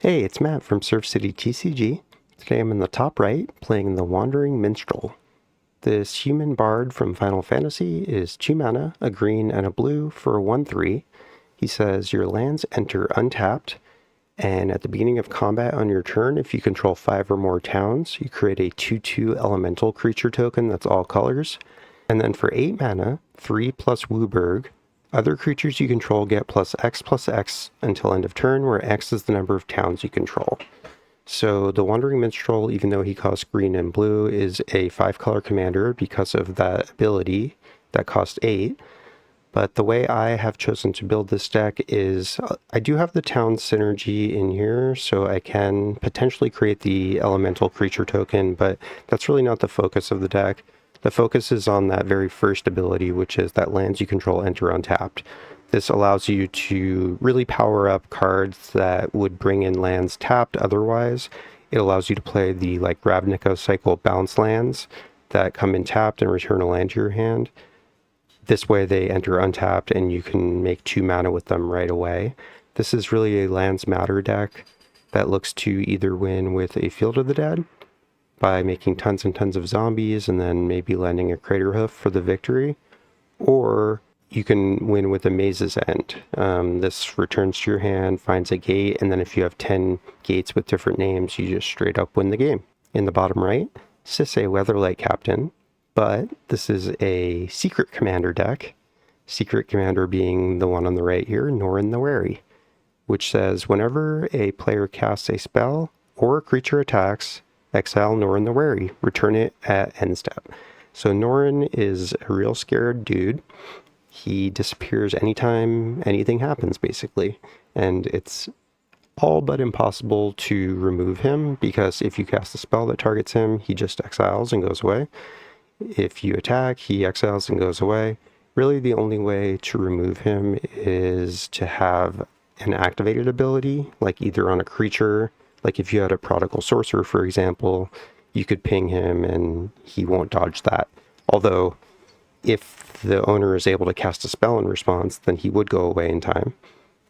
Hey, it's Matt from Surf City TCG. Today I'm in the top right, playing the Wandering Minstrel. This human bard from Final Fantasy is 2 mana, a green, and a blue for a 1/3. He says your lands enter untapped, and at the beginning of combat on your turn, if you control 5 or more towns, you create a 2/2 elemental creature token that's all colors. And then for 8 mana, 3+ Wooburg, other creatures you control get +X until end of turn, where X is the number of towns you control. So the Wandering Minstrel, even though he costs green and blue, is a 5-color commander because of that ability that costs 8. But the way I have chosen to build this deck is I do have the town synergy in here, so I can potentially create the elemental creature token, but that's really not the focus of the deck. The focus is on that very first ability, which is that lands you control enter untapped. This allows you to really power up cards that would bring in lands tapped otherwise. It allows you to play the Ravnica cycle bounce lands that come in tapped and return a land to your hand. This way they enter untapped and you can make 2 mana with them right away. This is really a lands matter deck that looks to either win with a Field of the Dead by making tons and tons of zombies and then maybe landing a Crater Hoof for the victory, or you can win with a Maze's End. This returns to your hand, finds a gate, and then if you have 10 gates with different names, you just straight up win the game. In the bottom right, Sisay Weatherlight Captain, but this is a secret commander deck. Secret commander being the one on the right here, Norin the Wary, which says whenever a player casts a spell or a creature attacks, exile Norin the Wary, return it at end step. So Norin is a real scared dude. He disappears anytime anything happens, basically. And it's all but impossible to remove him, because if you cast a spell that targets him, he just exiles and goes away. If you attack, he exiles and goes away. Really, the only way to remove him is to have an activated ability, like either on a creature. Like if you had a Prodigal Sorcerer, for example, you could ping him and he won't dodge that. Although, if the owner is able to cast a spell in response, then he would go away in time.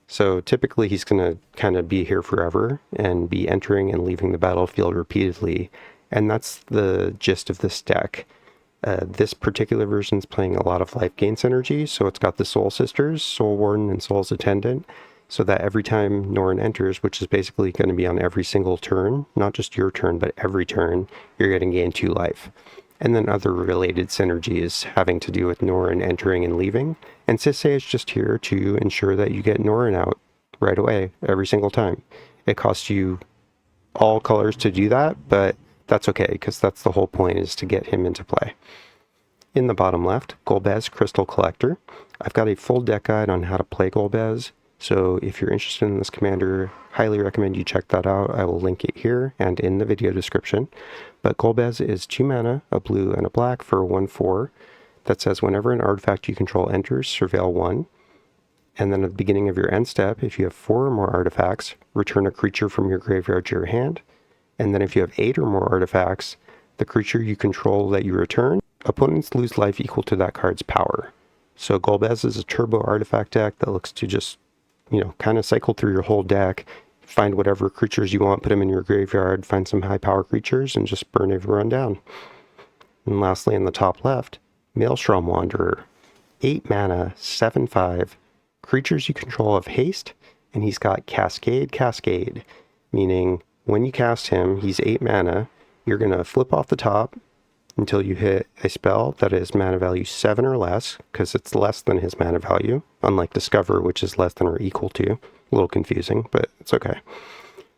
So typically he's going to kind of be here forever and be entering and leaving the battlefield repeatedly. And that's the gist of this deck. This particular version is playing a lot of life gain synergy, so it's got the Soul Sisters, Soul Warden, and Soul's Attendant, so that every time Norin enters, which is basically going to be on every single turn, not just your turn, but every turn, you're going to gain 2 life. And then other related synergies having to do with Norin entering and leaving. And Sisay is just here to ensure that you get Norin out right away, every single time. It costs you all colors to do that, but that's okay, because that's the whole point, is to get him into play. In the bottom left, Golbez Crystal Collector. I've got a full deck guide on how to play Golbez, so if you're interested in this commander, highly recommend you check that out. I will link it here and in the video description. But Golbez is 2 mana, a blue and a black for a 1/4 that says whenever an artifact you control enters, surveil 1. And then at the beginning of your end step, if you have 4 or more artifacts, return a creature from your graveyard to your hand. And then if you have 8 or more artifacts, the creature you control that you return, opponents lose life equal to that card's power. So Golbez is a turbo artifact deck that looks to just, kind of cycle through your whole deck, find whatever creatures you want, put them in your graveyard, find some high power creatures, and just burn everyone down. And lastly, in the top left, Maelstrom Wanderer. 8 mana, 7/5. Creatures you control have haste, and he's got Cascade, meaning when you cast him, he's 8 mana. You're going to flip off the top until you hit a spell that is mana value 7 or less, because it's less than his mana value, unlike Discover, which is less than or equal to. A little confusing, but it's okay.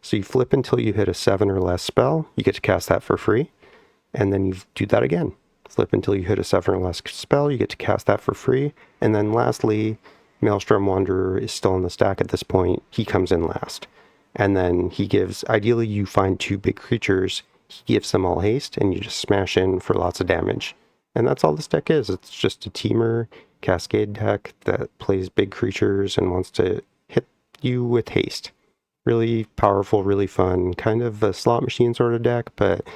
So you flip until you hit a 7 or less spell. You get to cast that for free, and then you do that again. Flip until you hit a 7 or less spell. You get to cast that for free. And then lastly, Maelstrom Wanderer is still in the stack at this point. He comes in last. And then he gives, ideally you find 2 big creatures, he gives them all haste, and you just smash in for lots of damage. And that's all this deck is. It's just a teamer Cascade deck that plays big creatures and wants to hit you with haste. Really powerful, really fun, kind of a slot machine sort of deck, but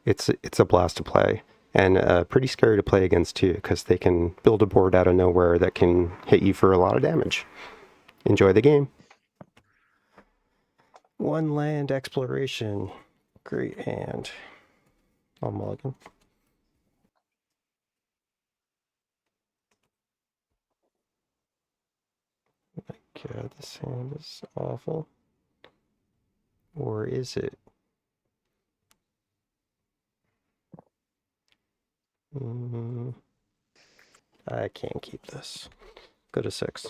it's a blast to play. And pretty scary to play against too, because they can build a board out of nowhere that can hit you for a lot of damage. Enjoy the game. One land exploration. Great hand. I'll mulligan. Oh my god, this hand is awful. Or is it? I can't keep this. Go to 6.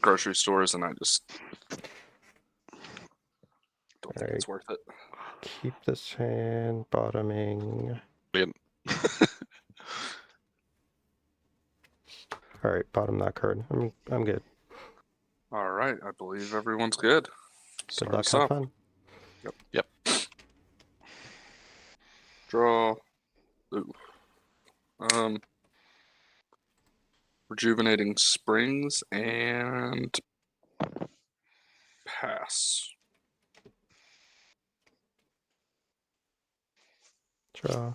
Grocery stores, and I just don't think it's worth it. Keep this hand bottoming. Brilliant. All right, bottom that card. I'm good. All right, I believe everyone's good. Good luck, have fun. Yep. Draw. Ooh. Rejuvenating Springs and pass. Draw.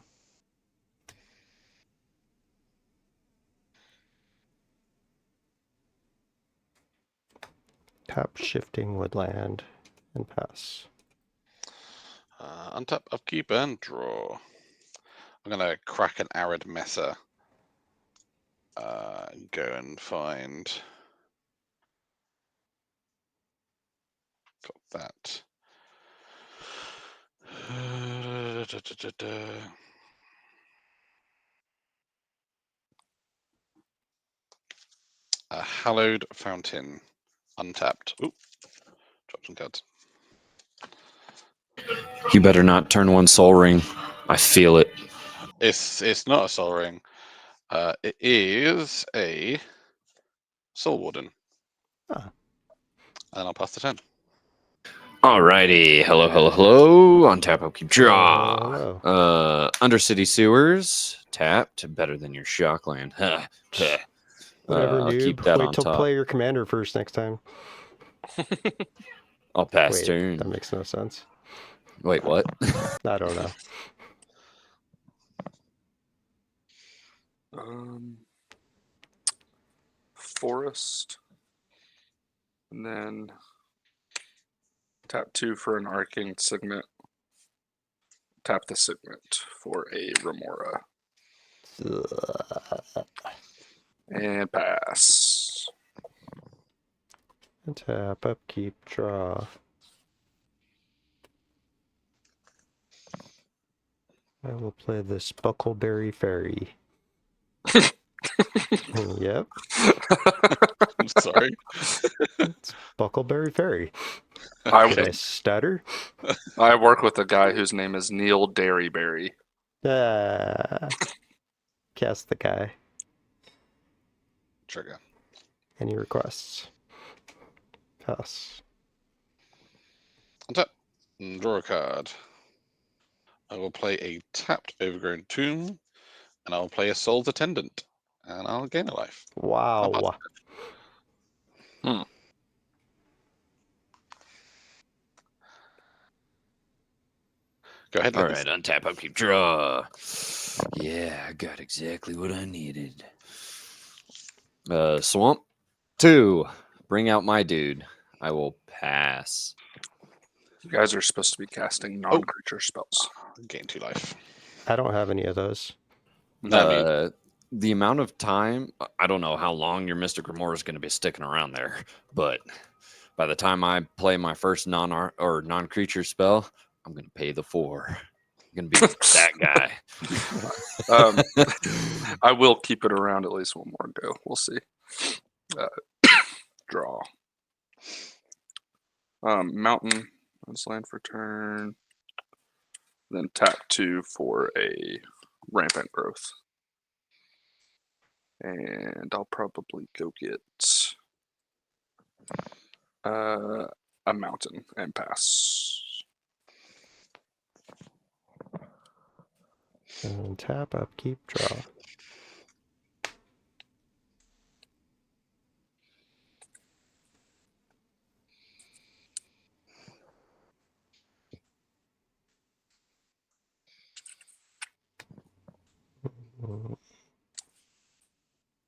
Tap shifting woodland and pass. Untap, upkeep, and draw. I'm going to crack an Arid Messer. Go and find... Got that. A Hallowed Fountain. Untapped. Ooh. Drop some cards. You better not turn one Soul Ring. I feel it. It's not a Soul Ring. It is a Soul Warden. Ah. And I'll pass the turn. Alrighty. Hello, hello, hello. On tap, upkeep, draw. Hello. Undercity Sewers. Tapped. Better than your Shockland. Whatever, I'll noob. keep that Wait on till top. play your commander first next time. I'll pass Wait, turn. that makes no sense. Wait, what? I don't know. Forest. And then tap 2 for an Arcane Signet. Tap the Signet for a Remora. And pass. And tap, upkeep, draw. I will play this Buckleberry Fairy. Yep. I'm sorry. It's Buckleberry Fairy. I, Did I stutter? I work with a guy whose name is Neil Derryberry. Cast the guy. Trigger. Any requests? Pass. Untap. Draw a card. I will play a tapped Overgrown Tomb, and I will play a Soul's Attendant, and I'll gain a life. Wow. Go ahead. All right, untap, upkeep, draw. Yeah, I got exactly what I needed. Swamp 2. Bring out my dude. I will pass. You guys are supposed to be casting non-creature spells. Gain 2 life. I don't have any of those. The amount of time, I don't know how long your Mystic Remora is going to be sticking around there, but by the time I play my first non-creature spell, I'm going to pay the 4. I'm going to be that guy. I will keep it around at least one more go. We'll see. Draw. Mountain. Let's land for turn. Then tap 2 for a Rampant Growth. And I'll probably go get a mountain and pass. And tap, upkeep, draw.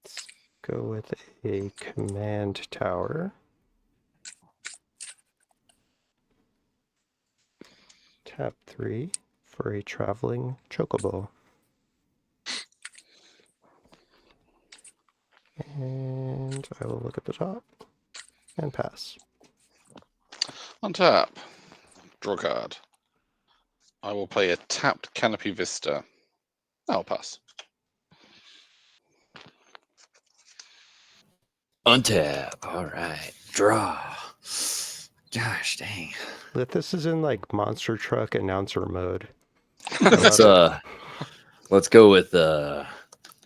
Let's go with a command tower. Tap 3 for a traveling chocobo. And I will look at the top and pass. Untap. Draw a card. I will play a tapped Canopy Vista. I'll pass. Untap. All right. Draw. Gosh dang. This is in like monster truck announcer mode. Let's go with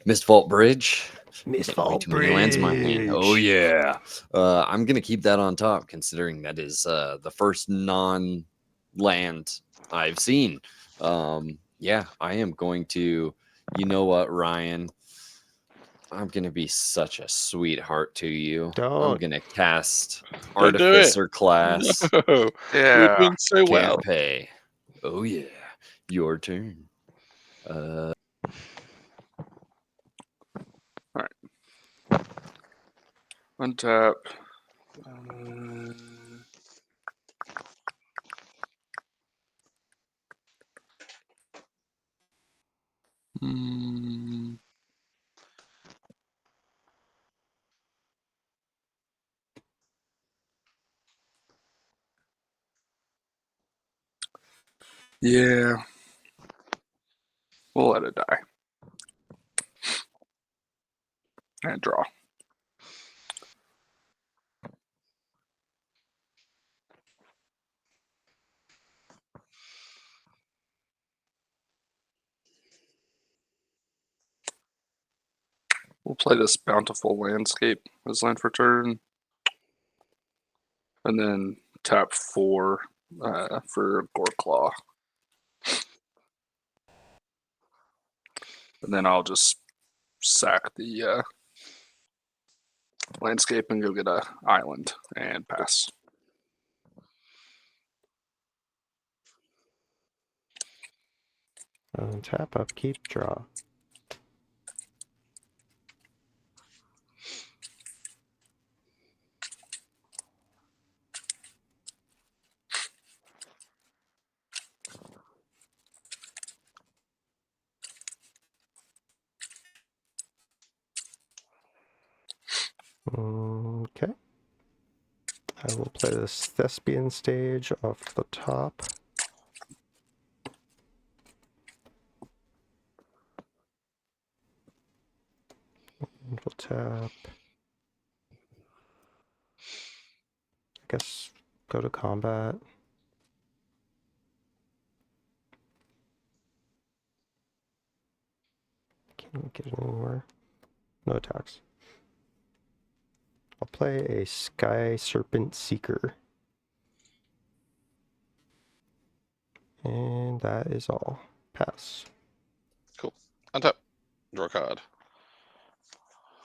Mistvault Bridge. Mistvault Way too many lands in my hand. Oh Bridge. yeah. I'm gonna keep that on top, considering that is the first non-land I've seen. Yeah, I am going to. You know what, Ryan? I'm gonna be such a sweetheart to you. I'm Don't. gonna cast Don't do it. Artificer class. No. Yeah. We're doing so well. Can't pay. Oh yeah. Your turn. Untap. Yeah. We'll let it die. And draw. We'll play this Bountiful Landscape as land for turn. And then tap 4 for Goreclaw. And then I'll just sack the landscape and go get a island and pass. Tap, upkeep, draw. Okay. I will play this Thespian stage off the top. And we'll tap. I guess go to combat. Can't get it anywhere. No attacks. I'll play a Sky Serpent Seeker. And that is all. Pass. Cool. Untap. Draw a card.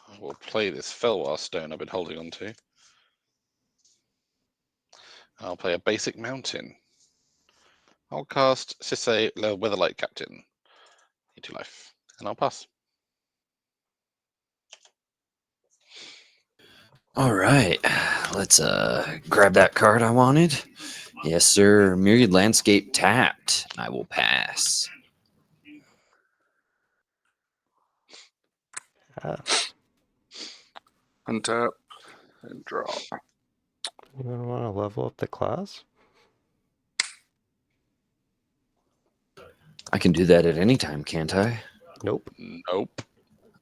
I will play this Felwar Stone I've been holding on to. I'll play a basic mountain. I'll cast Sisay Weatherlight Captain. 2 life. And I'll pass. All right, let's grab that card I wanted. Yes, sir. Myriad Landscape tapped. I will pass. Pass. Untap and draw. Anyone want to level up the class? I can do that at any time, can't I? Nope. Nope.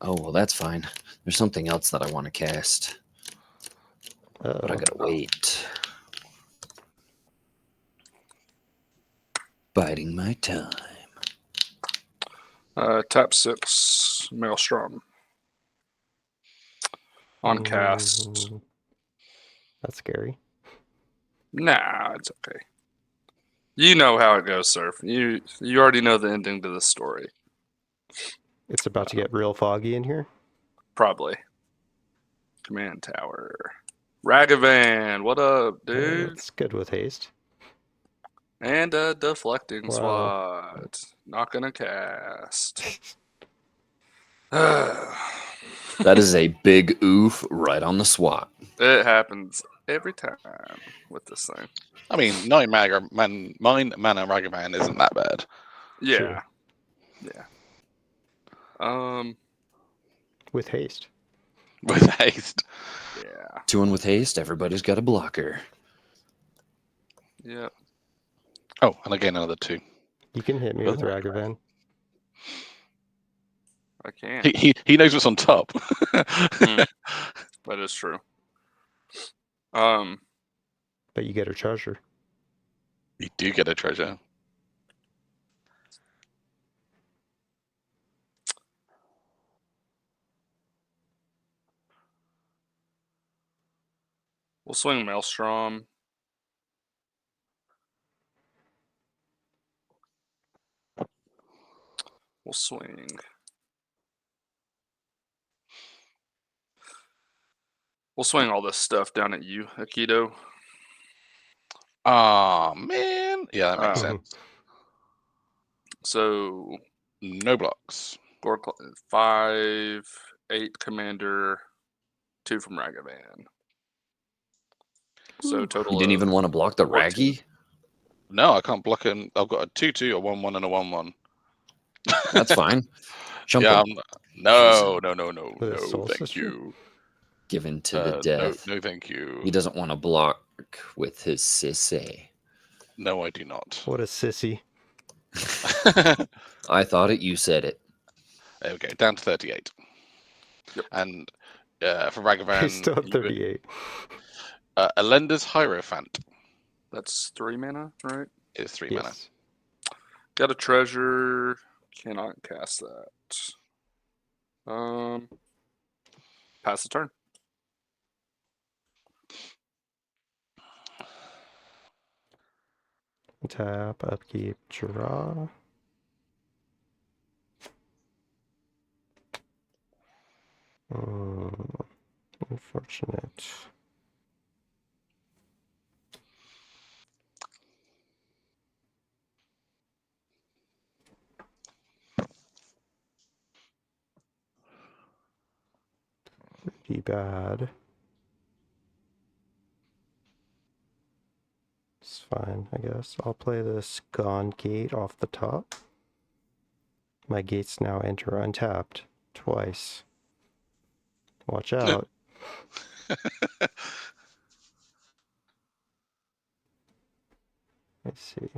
Oh, well, that's fine. There's something else that I want to cast, but I gotta wait. Biding my time. Tap 6, Maelstrom. On cast. That's scary. Nah, it's okay. You know how it goes, Surf. You already know the ending to the story. It's about to get real foggy in here. Probably. Command Tower. Ragavan, what up, dude? It's good with haste. And a deflecting Wow. swat. Not gonna cast. That is a big oof right on the swat. It happens every time with this thing. I mean, 9 mana Ragavan isn't that bad. Yeah. Yeah. With haste. With haste. Yeah. 2-1 with haste. Everybody's got a blocker. Yep. Oh, and again another 2. You can hit me with Ragavan. I can. He knows what's on top. That is true. But you get a treasure. You do get a treasure. We'll swing Maelstrom. We'll swing. We'll swing all this stuff down at you, Aikido. Oh man. Yeah, that makes sense. So No blocks. 5, 8 commander, 2 from Ragavan. So total. You didn't even want to block the 14. Raggy? No, I can't block him. I've got a 2/2, a 1/1, and a 1/1. That's fine. Jump Yeah, him. no, With a soul thank sister? you. Given to the death. No, thank you. He doesn't want to block with his Sisay. No, I do not. What a sissy. I thought it, you said it. There we go, down to 38. Yep. And for Ragavan, He's still at 38. Elender's Hierophant That's 3 mana, right? is 3 Yes. mana. Got a treasure. Cannot cast that. Pass the turn. Tap, upkeep, draw. Unfortunate. Pretty bad. It's fine, I guess. I'll play this Gone Gate off the top. My gates now enter untapped twice. Watch out. Let's see.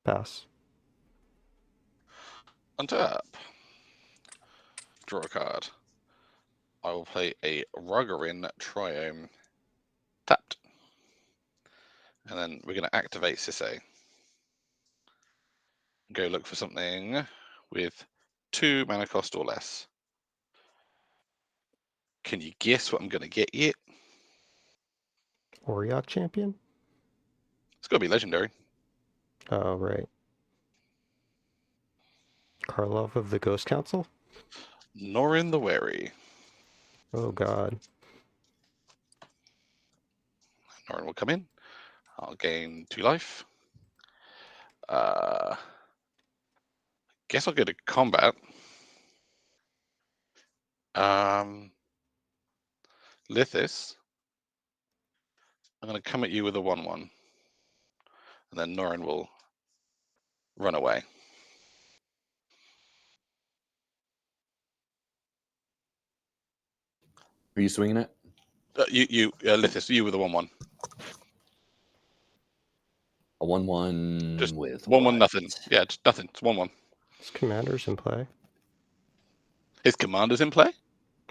Pass. Untap. Draw a card. I will play a Ragavan Triome. Tapped. And then we're going to activate Sisay. Go look for something with 2 mana cost or less. Can you guess what I'm going to get yet? Oriok champion? It's got to be legendary. Oh, right. Karlov of the Ghost Council? Norin the Wary. Oh, God. Norin will come in. I'll gain 2 life. Guess I'll go to combat. Lithis. I'm going to come at you with a 1/1. And then Norin will run away. Are you swinging it? Lithis, you with a 1/1. A 1/1 Just with 1/1, what? nothing. Yeah, just nothing. It's 1/1. His commander's in play. His commander's in play?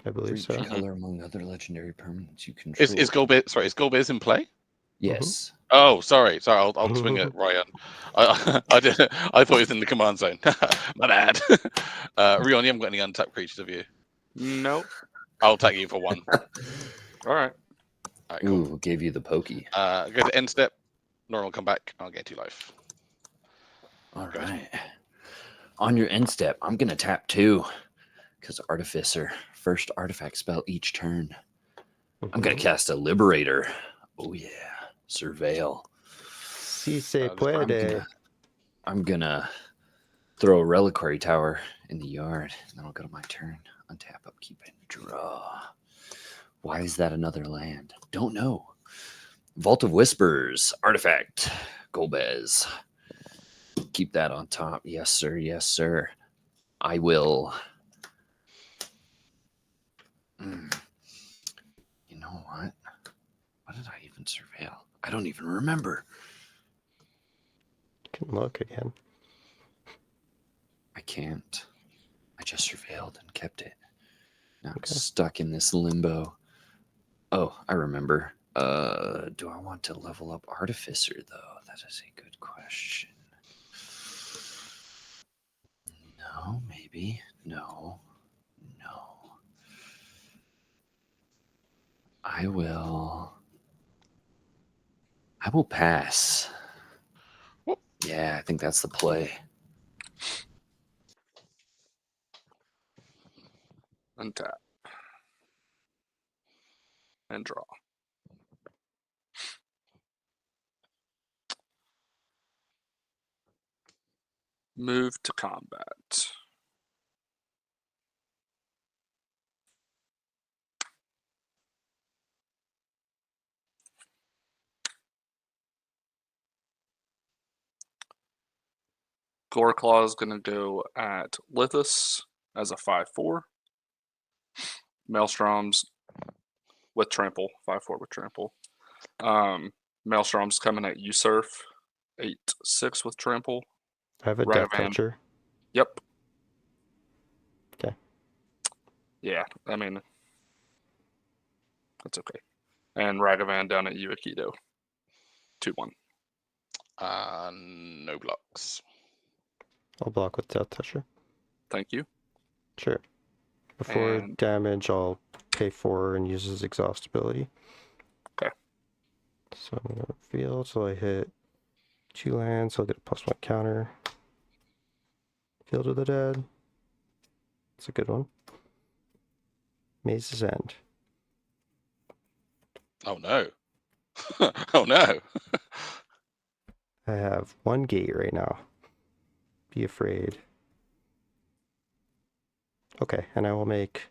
I believe so. Color among other legendary permanents you control. Is Golbez, sorry, is Golbez in play? Yes. Oh, sorry. I'll swing it, Ryan. I thought he was in the command zone. My bad. Rion, you haven't got any untapped creatures, have you? Nope. I'll tag you for 1. All right. All right, cool. Ooh, gave you the pokey. Go to end step. Norin will come back. I'll get 2 life. All right. On your end step, I'm going to tap 2 because Artificer, first artifact spell each turn. I'm going to cast a Liberator. Oh, yeah. Surveil. Si se puede. I'm going to throw a reliquary tower in the yard. And then I'll go to my turn. Untap, upkeep, and draw. Why is that another land? Don't know. Vault of Whispers, artifact, Golbez. Keep that on top. Yes, sir. Yes, sir. I will. You know what? What did I even surveil? I don't even remember. Can look again. I can't. I just surveilled and kept it. Now I'm Okay. stuck in this limbo. Oh, I remember. Do I want to level up Artificer, though? That is a good question. No, maybe. No. I will pass. Whoop. Yeah, I think that's the play. Untap. And draw. Move to combat. Goreclaw is going to go at Lithus as a 5/4. Maelstrom's with trample, 5/4 with trample. Maelstrom's coming at Usurf, 8/6 with trample. I have a Death Ragavan. Toucher. Yep. Okay. Yeah, I mean, that's okay. And Ragavan down at you, Aikido. 2/1. No blocks. I'll block with Death Toucher. Thank you. Sure. Before And- damage, I'll pay 4 and use his exhaust ability. Okay. So I'm going to field till I hit 2 lands. I'll get a +1 counter. Field of the Dead. It's a good one. Maze's End. Oh no. Oh no. I have 1 gate right now. Be afraid. Okay, and I will make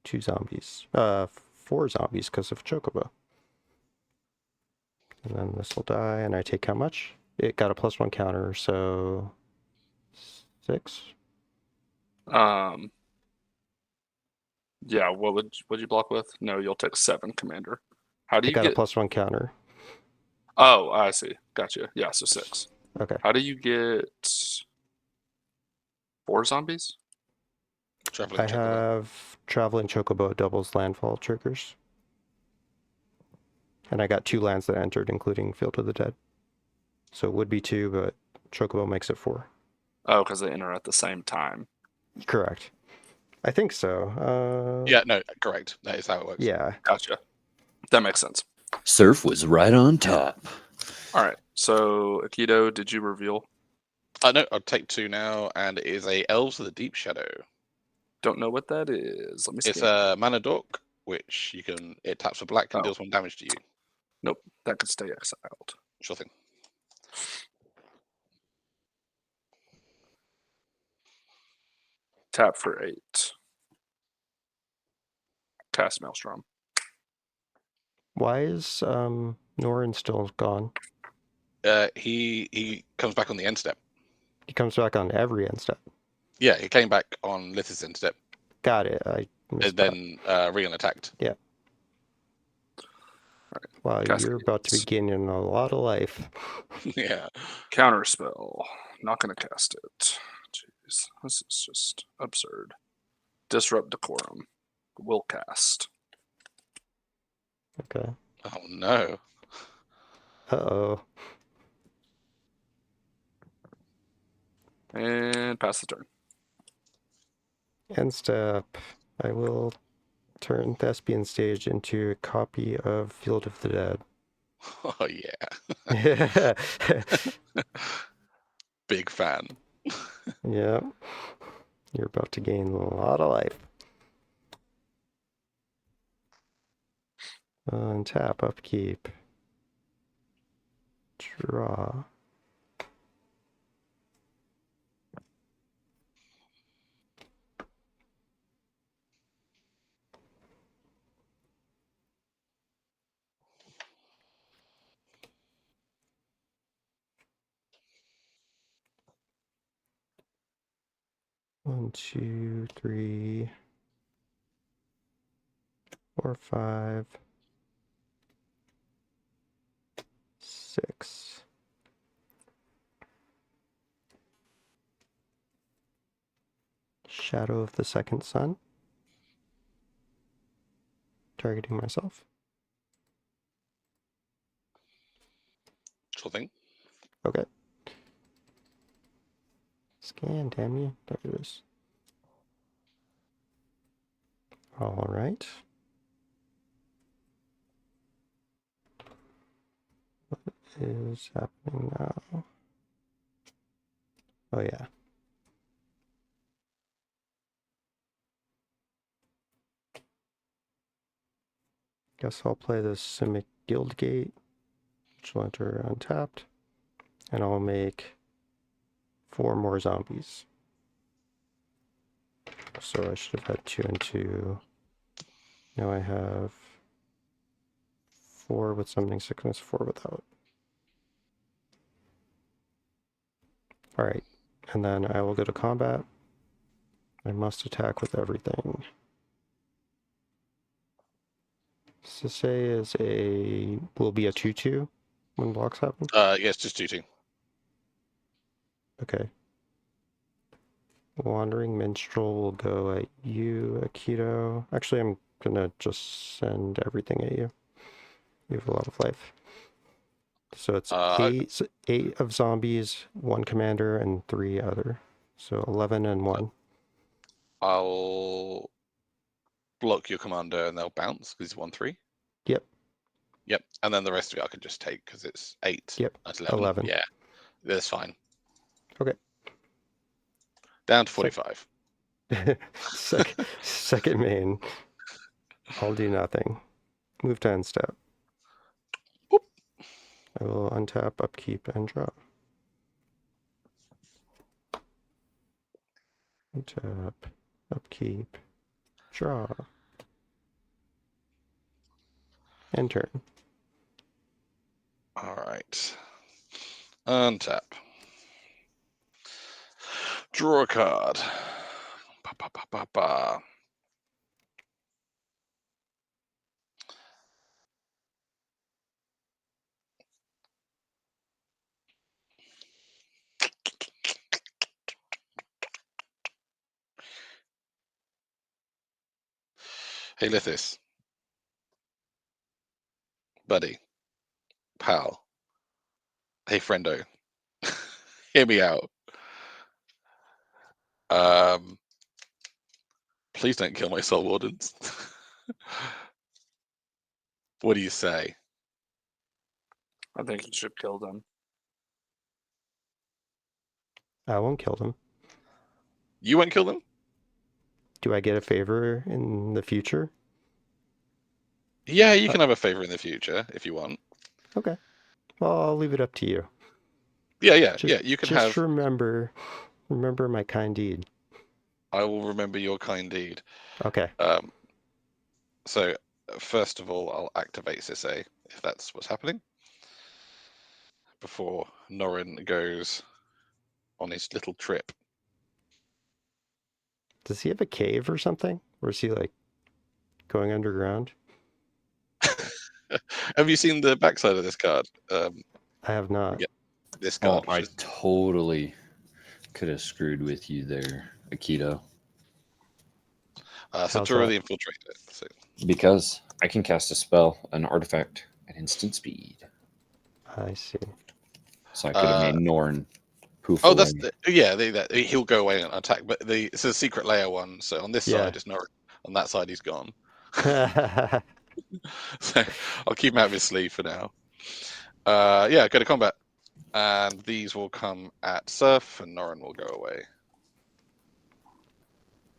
2 zombies. 4 zombies because of Chocobo. And then this will die, and I take how much? It got a +1 counter, so 6. Yeah, what would you block with? No, you'll take 7, Commander. How do It you got get? a +1 counter. Oh, I see. Gotcha. Yeah, so 6. Okay. How do you get 4 zombies? Traveling I Chocobo. have Traveling Chocobo doubles landfall triggers. And I got 2 lands that entered, including Field of the Dead. So it would be 2, but Chocobo makes it 4. Oh, because they enter at the same time. Correct. I think so. Yeah, no, correct. That is how it works. Yeah. Gotcha. That makes sense. Surf was right on top. All right. So, Aikido, did you reveal? No, I'll take 2 now, and it is a Elves of the Deep Shadow. Don't know what that is. Let me see. It's a mana dork, which it taps for black and Oh. deals 1 damage to you. Nope, that could stay exiled. Sure thing. Tap for 8. Cast Maelstrom. Why is Norin still gone? He comes back on the end step. He comes back on every end step. Yeah, he came back on Lith's end step, Got it. I missed and then Regan attacked. that. Wow, Cast you're about to be Gates. gaining a lot of life. Yeah. Counterspell. Not going to cast it. Jeez, this is just absurd. Disrupt Decorum. Will cast. Okay. Oh no. Uh-oh. And pass the turn. End step. I will turn Thespian Stage into a copy of Field of the Dead. Oh yeah. Yeah. Big fan. Yeah. You're about to gain a lot of life. Untap, upkeep. Draw. 1, 2, 3, 4, 5, 6. Shadow of the Second Sun. Targeting myself. Sure thing. Okay. Scan, damn you. There it is. All right. What is happening now? Oh, yeah. Guess I'll play this Simic Guildgate, which will enter untapped, and I'll make 4 more zombies. So I should have had 2 and 2. Now I have 4 with summoning sickness, 4 without. Alright, and then I will go to combat. I must attack with everything. Sisay will be a 2/2 when blocks happen. Yes, just 2/2. Okay. Wandering Minstrel will go at you, Akito. Actually, I'm gonna just send everything at you. You have a lot of life. So it's 8 of zombies, 1 commander, and 3 other. So 11 and 1. I'll block your commander and they'll bounce because he's 1/3. Yep. Yep. And then the rest of it I can just take because it's 8. Yep. That's 11. 11. Yeah. That's fine. Okay. Down to 45. Second main. I'll do nothing. Move to end step. Boop. I will untap, upkeep, and draw. Untap, upkeep, draw. End turn. All right. Untap. Draw a card. Ba, ba, ba, ba, ba. Hey, Lithis. Buddy. Pal. Hey, friendo. Hear me out. Please don't kill my soul wardens. What do you say? I think you should kill them. I won't kill them. You won't kill them? Do I get a favor in the future? Yeah, you can have a favor in the future if you want. Okay. Well, I'll leave it up to you. Yeah. Just, You can just have. remember my kind deed. I will remember your kind deed. Okay. So first of all, I'll activate Sisay if that's what's happening before Norin goes on his little trip. Does he have a cave or something? Or is he like going underground? Have you seen the backside of this card? I have not. Yeah, this Oh, card. I totally could have screwed with you there, Akito. Satura the Infiltrator. So. Because I can cast a spell, an artifact, at instant speed. I see. So I could have made Norin poof Oh, away. he'll go away and attack. But it's a secret layer one. So on this side is Norin. On that side he's gone. So I'll keep him out of his sleeve for now. Go to combat. And these will come at Surf, and Norin will go away.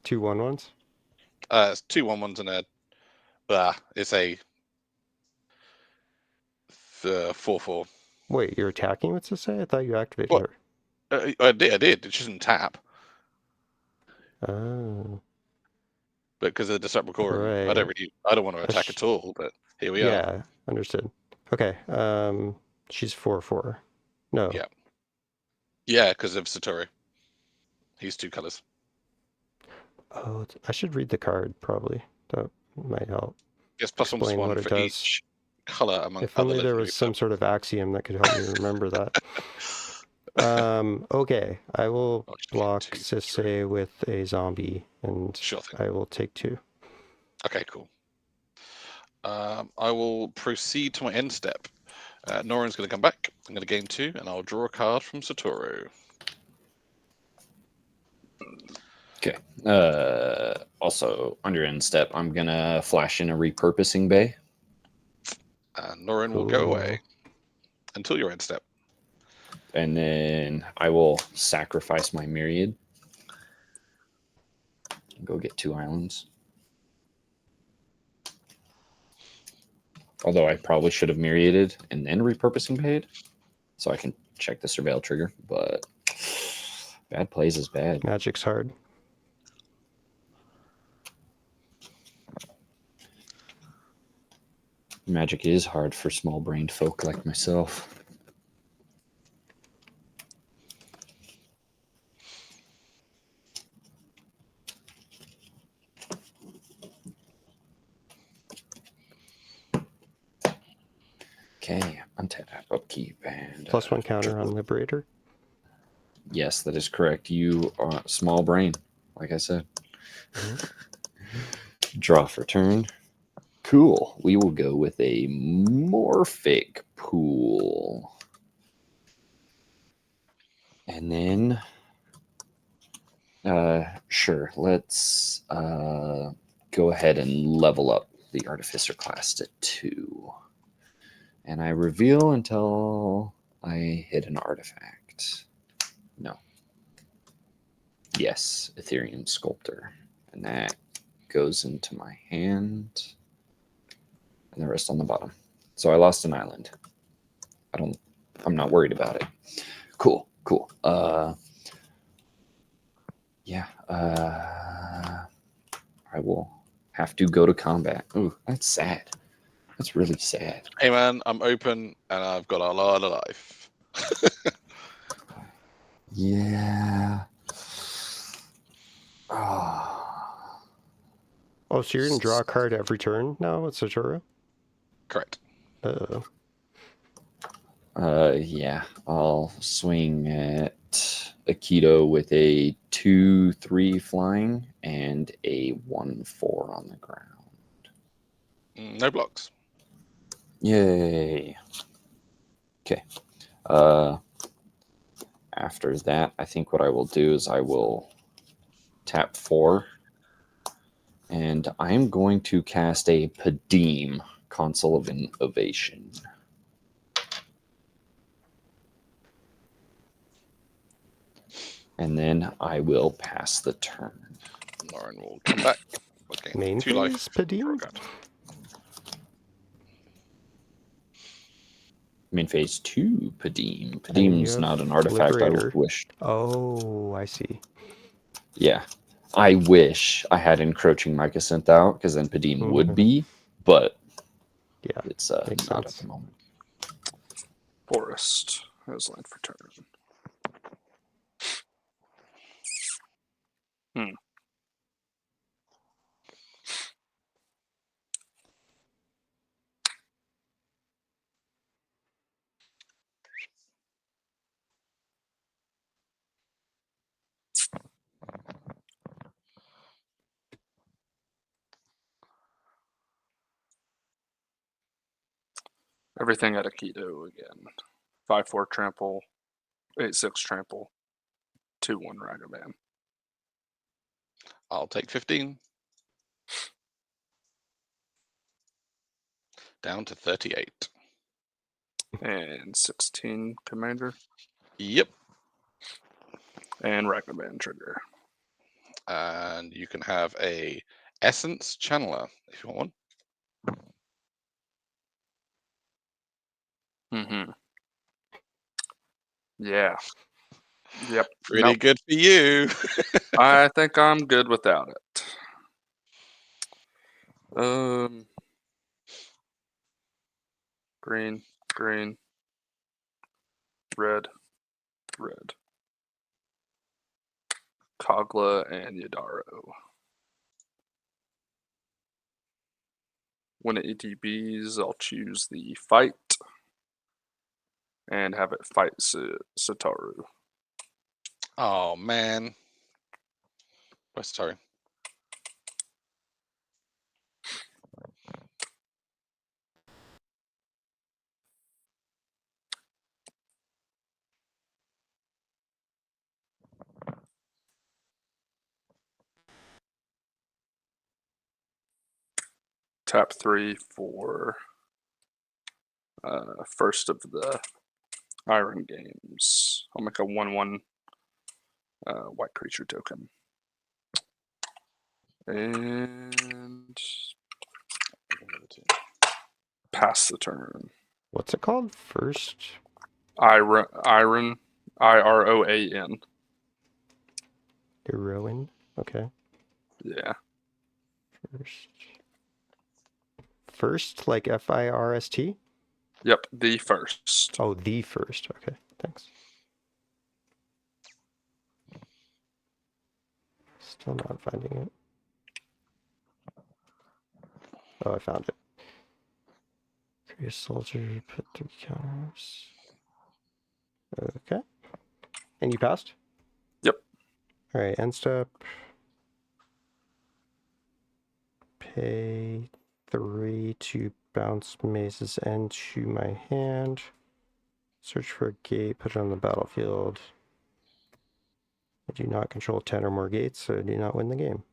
2 1/1s? It's 2 1/1s and it's a 4/4. Wait, you're attacking with Sisay? I thought you activated her. I did. It shouldn't tap. Oh. But because of the Disrupt Quorum, Right. I don't want to attack at all. But here we are. Yeah, understood. Okay. She's 4/4. No. Yeah, because of Satori. He's 2 colors. Oh, I should read the card, probably. That might help. It's plus Explain one what it for does. each color among If other only there legendary was some sort of axiom that could help me remember that. purples. Okay, I will Oh, shit, block 2, 3. Sisay with a zombie, and Sure thing. I will take 2. Okay, cool. I will proceed to my end step. Norin's going to come back. I'm going to gain 2, and I'll draw a card from Satoru. Okay. Also, on your end step, I'm gonna flash in a repurposing bay. And Norin will go away until your end step. And then I will sacrifice my myriad. Go get 2 islands. Although I probably should have myriaded and then repurposing paid, so I can check the surveil trigger. But bad plays is bad. Magic's hard. Magic is hard for small-brained folk like myself. Okay, untap, upkeep, and +1 counter on Liberator. Yes, that is correct. You are small brain, like I said. Draw for turn. Cool. We will go with a Morphic Pool. And then, sure, let's go ahead and level up the Artificer class to 2. And I reveal until I hit an artifact. No. Yes, Ethereum Sculptor. And that goes into my hand. And the rest on the bottom. So I lost an island. I'm not worried about it. Cool. Yeah. I will have to go to combat. Ooh, that's sad. That's really sad. Hey man, I'm open and I've got a lot of life. Yeah. Oh, so you're going to draw a card every turn now with Satoru? Correct. Uh-oh. Yeah. I'll swing at Aikido with a 2/3 flying and a 1/4 on the ground. No blocks. Yay. Okay. After that, I think what I will do is I will tap 4. And I'm going to cast a Padim, Console of Innovation. And then I will pass the turn. Norin will come back. Okay. Main 2 life. phase, Padim? Main phase 2, Padim. you Padim's have not an artifact I Liberator. wish. Oh, I see. Yeah. I wish I had Encroaching Mica sent out, because then Padim would be, but Yeah, it's makes not sense. at the moment. Forest has land for turn. Everything at Aikido again. 5/4 trample, 8/6 trample, 2/1 Ragavan. I'll take 15. Down to 38. And 16 commander. Yep. And Ragavan trigger. And you can have a Essence Channeler if you want one. Mm-hmm. Yeah. Yep. Pretty good for you. I think I'm good without it. Green, green, red, red. Kogla and Yadaro. When it ETBs, I'll choose the fight and have it fight Sataru. Oh man. Where's Sataru? Tap 3 for first of the Iron Games. I'll make a 1/1 white creature token. And pass the turn. What's it called? First? Iron, IROAN. Heroine? Okay. Yeah. First. First, like FIRST? Yep, the first. Oh, the first. Okay, thanks. Still not finding it. Oh, I found it. Create a soldier, put 3 counters. Okay. And you passed? Yep. Alright, end step. Pay 3 to bounce Maze's End to my hand. Search for a gate, put it on the battlefield. I do not control 10 or more gates, so I do not win the game.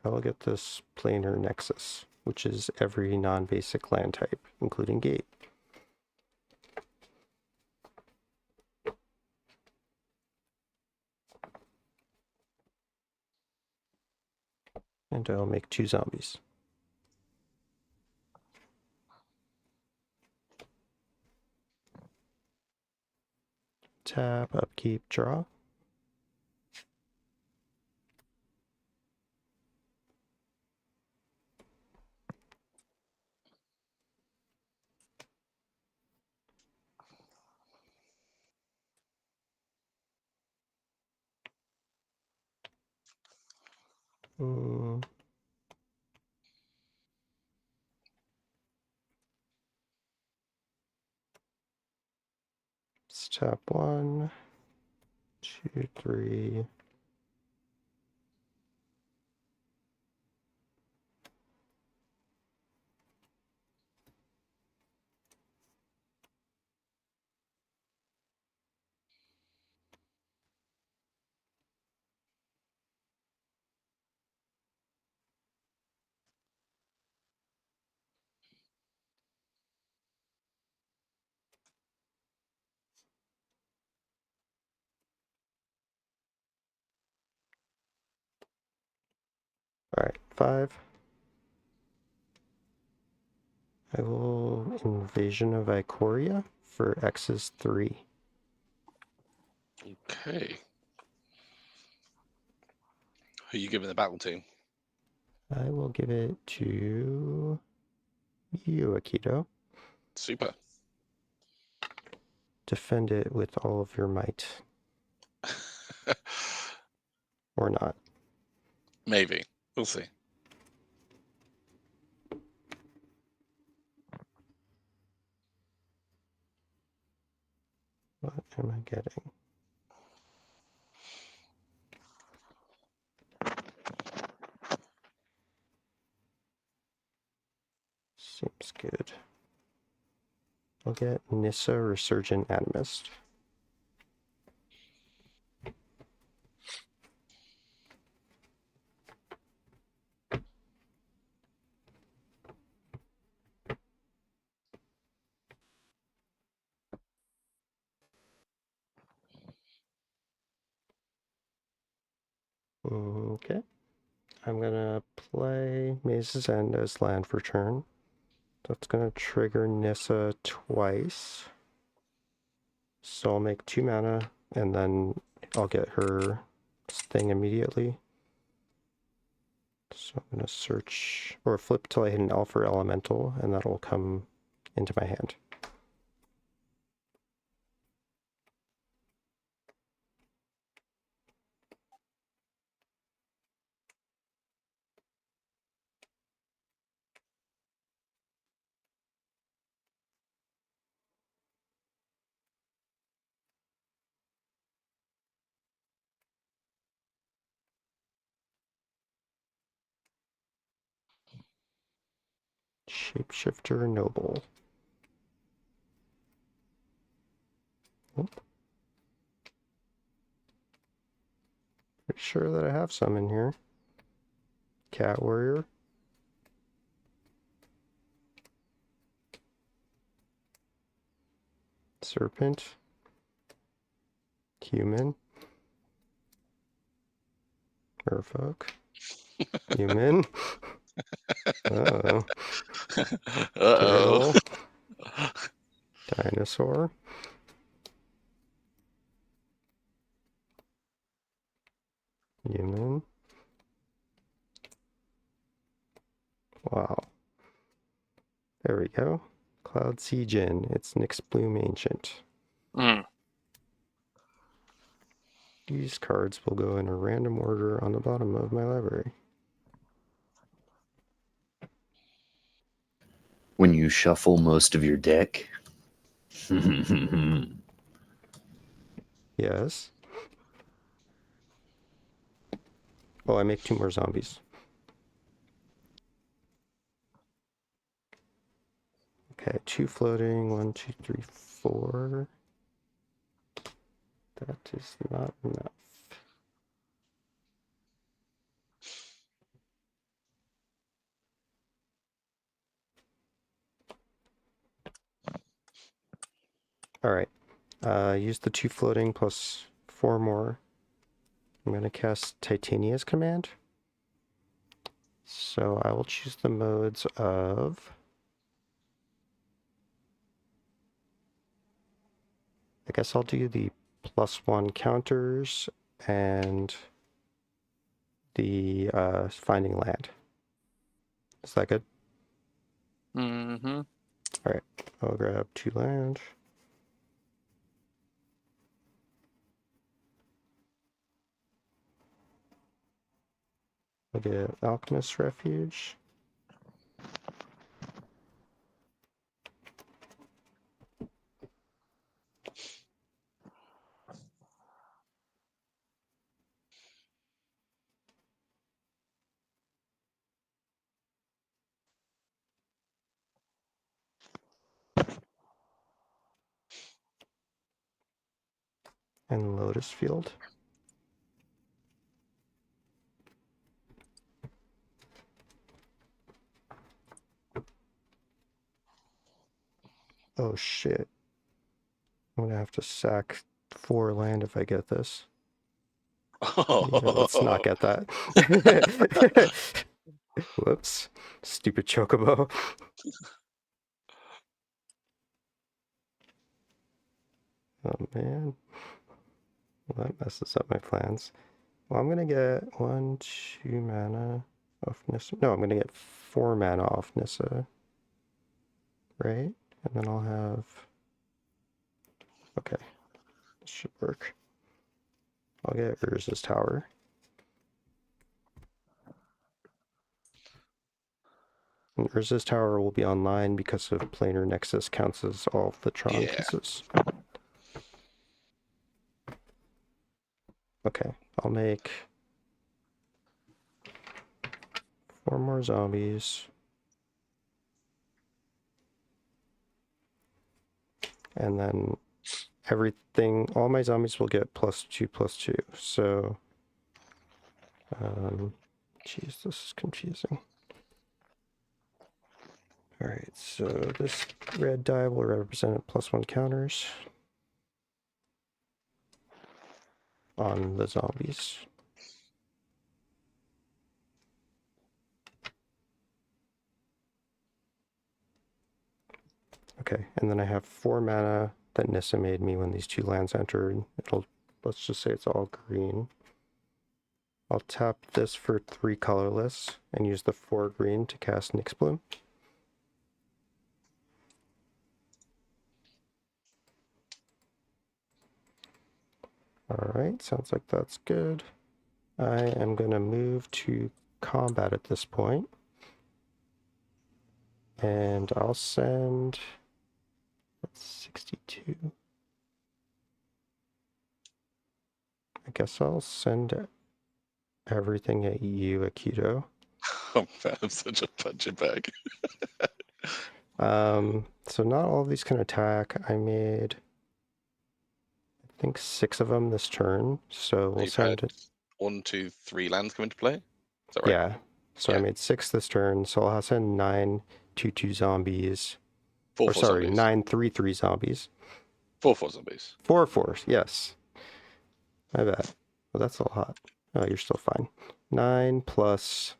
I'll get this planar Nexus, which is every non-basic land type, including gate. And I'll make 2 zombies. Tap, upkeep, draw. Tap 1, 2, 3. Alright, 5. I will Invasion of Ikoria for X's 3. Okay. Who are you giving the battle to? I will give it to you, Akito. Super. Defend it with all of your might. Or not. Maybe. We'll see. What am I getting? Seems good. I'll get Nissa Resurgent Animist. Okay. I'm gonna play Maze's End as land for turn. That's gonna trigger Nissa twice. So I'll make 2 mana, and then I'll get her thing immediately. So I'm gonna search, or flip till I hit an Alpha Elemental, and that'll come into my hand. Shapeshifter Noble. Oop. Pretty sure that I have some in here. Cat Warrior. Serpent. Human. Merfolk. Human. Uh-oh. Uh-oh. Turtle. Dinosaur. Human. Wow. There we go. Cloud Sea Djinn. It's Nyx Bloom Ancient. Mm. These cards will go in a random order on the bottom of my library. When you shuffle most of your deck. Yes. Oh, I make 2 more zombies. Okay, 2 floating. 1, 2, 3, 4. That is not enough. Alright. Use the 2 floating plus 4 more. I'm going to cast Titania's Command. So I will choose the modes of... I guess I'll do the +1 counters and the finding land. Is that good? Mm-hmm. Alright, I'll grab 2 land. I'll get Alchemist Refuge. And Lotus Field. Oh shit. I'm gonna have to sack 4 land if I get this. Yeah, let's not get that. Whoops. Stupid chocobo. Oh man. Well, that messes up my plans. Well, I'm gonna get 1, 2 mana off Nissa. No, I'm gonna get 4 mana off Nissa. Right? And then I'll have... Okay. This should work. I'll get Urza's Tower. And Urza's Tower will be online because of Planar Nexus counts as all of the Tron Yeah. pieces. Okay, I'll make 4 more zombies. And then everything, all my zombies will get +2/+2. So, geez, this is confusing. Alright, so this red die will represent +1 counters on the zombies. Okay, and then I have 4 mana that Nissa made me when these 2 lands entered. Let's just say it's all green. I'll tap this for 3 colorless and use the 4 green to cast Nyx Bloom. Alright, sounds like that's good. I am going to move to combat at this point. And I'll send... That's 62. I guess I'll send everything at you, Akito. Oh man, I'm such a punching bag. So not all of these can attack. I made, I think, 6 of them this turn. So we'll You've send had it. 1, 2, 3 lands come into play. Is that right? Yeah. So I Yeah. made 6 this turn. So I'll send 9 2/2 zombies. 4, Or 4 sorry, zombies. 9 3/3 zombies. 4, 4 zombies. 4 4s. Yes. My bad. Well, that's a lot. Oh, you're still fine. 9 plus.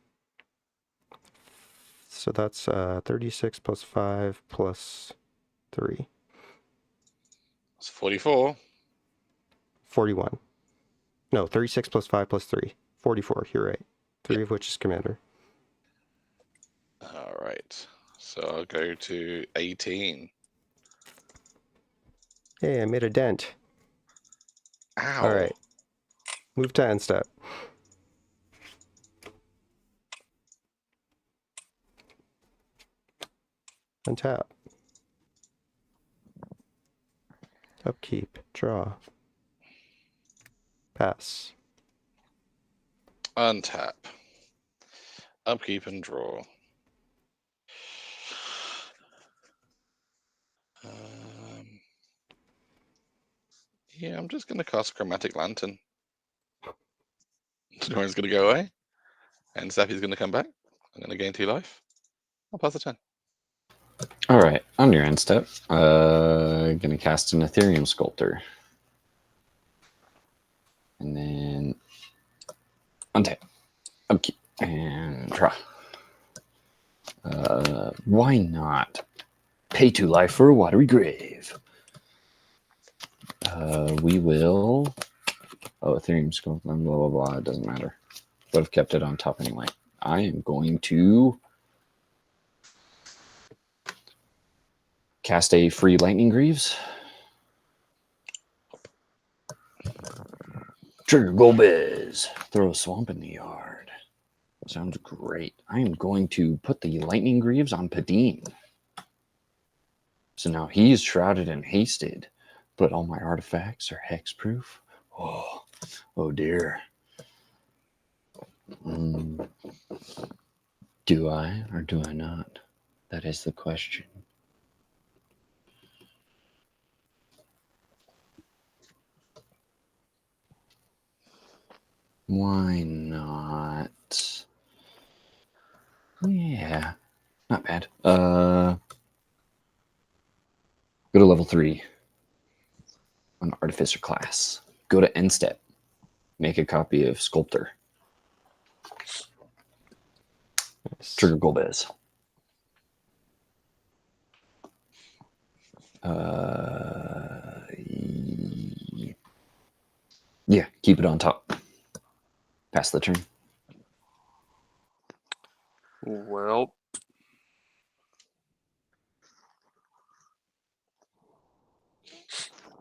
So that's 36 plus 5 plus 3. It's 44. 41. No, 36 plus 5 plus 3. 44, you're right. 3 Yeah. of which is commander. All right. So I'll go to 18. Hey, I made a dent. Ow. All right. Move to end step. Untap. Upkeep. Draw. Pass. Untap. Upkeep and draw. Yeah, I'm just going to cast Chromatic Lantern. Norin's going to go away. And Zappy's going to come back. I'm going to gain 2 life. I'll pass the turn. All right, on your end step, gonna cast an Ethereum Sculptor, and then untap, upkeep, and draw. Why not pay 2 life for a watery grave? We will. Oh, Ethereum Sculptor, blah blah blah. It doesn't matter. Would have kept it on top anyway. I am going to cast a free Lightning Greaves. Trigger Golbez. Throw a swamp in the yard. Sounds great. I am going to put the Lightning Greaves on Padine. So now he's shrouded and hasted, but all my artifacts are hexproof. Oh dear. Do I or do I not? That is the question. Why not? Yeah, not bad. Go to level 3 on Artificer class. Go to end step. Make a copy of Sculptor. Nice. Trigger Golbez. Yeah, keep it on top. Pass the turn. Well,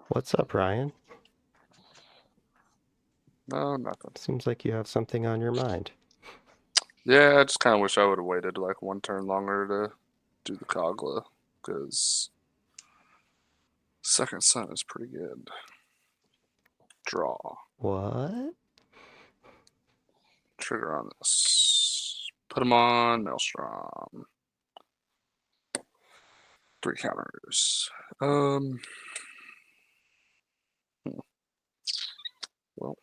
What's up, Ryan? no, nothing. Seems like you have something on your mind. Yeah, I just kind of wish I would have waited like 1 turn longer to do the Kogla, because Second Sun is pretty good. Draw. What? Trigger on this. Put him on Maelstrom. 3 counters. Well.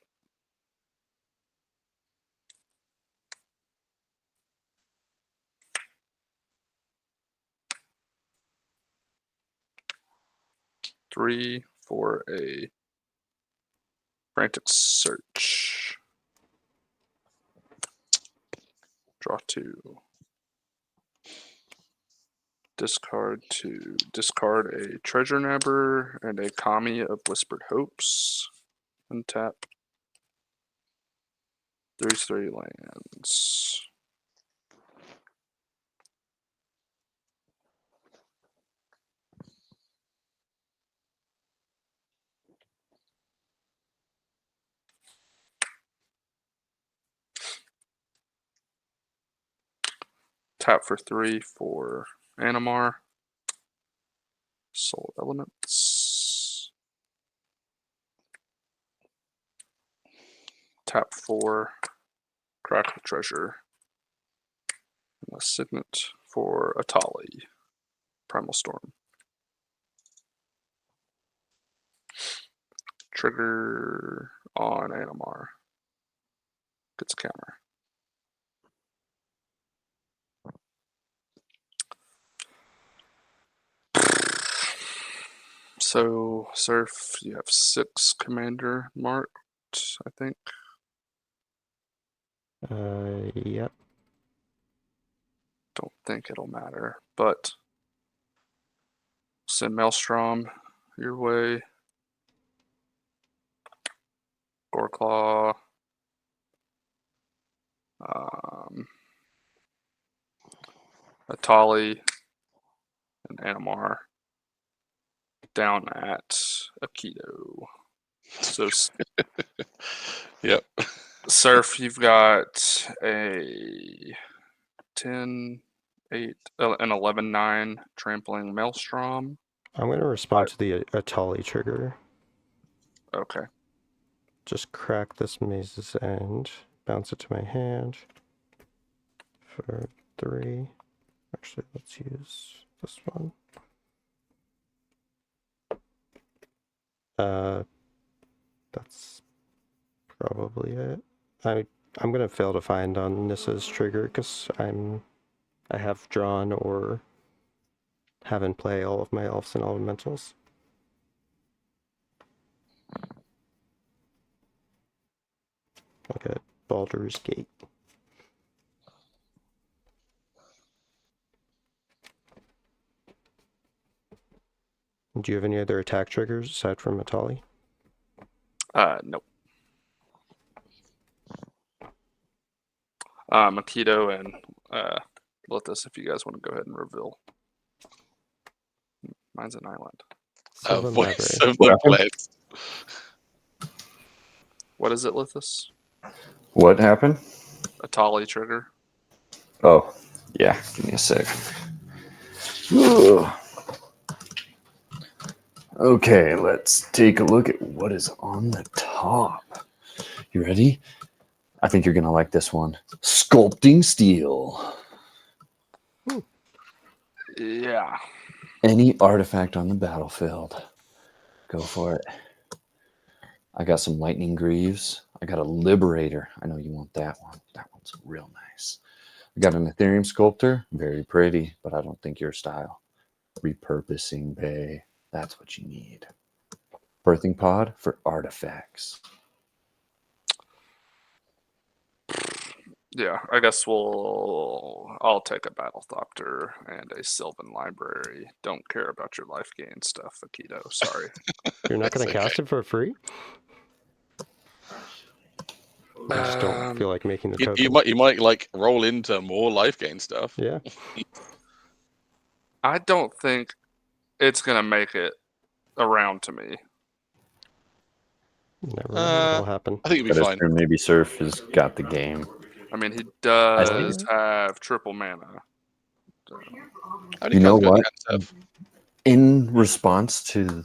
Three for a frantic search. Draw 2. Discard 2. Discard a Treasure Nabber and a Kami of Whispered Hopes. Untap. 3/3 lands. Tap for 3 for Animar. Soul Elements. Tap 4. Crackle Treasure. And a Signet for Atali. Primal Storm. Trigger on Animar. Gets a counter. So, Surf, you have 6 commander marked, I think. Yep. Don't think it'll matter, but send Maelstrom your way. Goreclaw. Atali and Animar down at Aikido. So Yep. Surf, you've got a 10, 8, an 11-9 trampling Maelstrom. I'm going to respond to the Atali trigger. Okay. Just crack this Maze's End, bounce it to my hand for 3. Actually, let's use this one. That's probably it. I'm gonna fail to find on Nissa's trigger because I have drawn or have in play all of my elves and elementals. Look at Baldur's Gate. Do you have any other attack triggers aside from Atali? Nope. Aikido and Lithus, if you guys want to go ahead and reveal. Mine's an island. Sylvan Voice Library. of the Blades. What is it, Lithus? What happened? Atali trigger. Oh, yeah. Give me a sec. Ugh. Okay, let's take a look at what is on the top. You ready? I think you're going to like this one. Sculpting Steel. Yeah. Any artifact on the battlefield. Go for it. I got some Lightning Greaves. I got a Liberator. I know you want that one. That one's real nice. I got an Ethereum Sculptor. Very pretty, but I don't think your style. Repurposing Bay. That's what you need. Birthing Pod for artifacts. Yeah, I guess I'll take a Battlethopter and a Sylvan Library. Don't care about your life gain stuff, Aikido. Sorry. You're not going to It's cast it for free? I just don't feel like making the token. You might like roll into more life gain stuff. Yeah. I don't think it's gonna make it around to me. Never mind what'll happen. I think it'll be But it's fine. true, maybe Surf has got the game. I mean, he does think- have triple mana. How many You know cards what? do you have? In response to,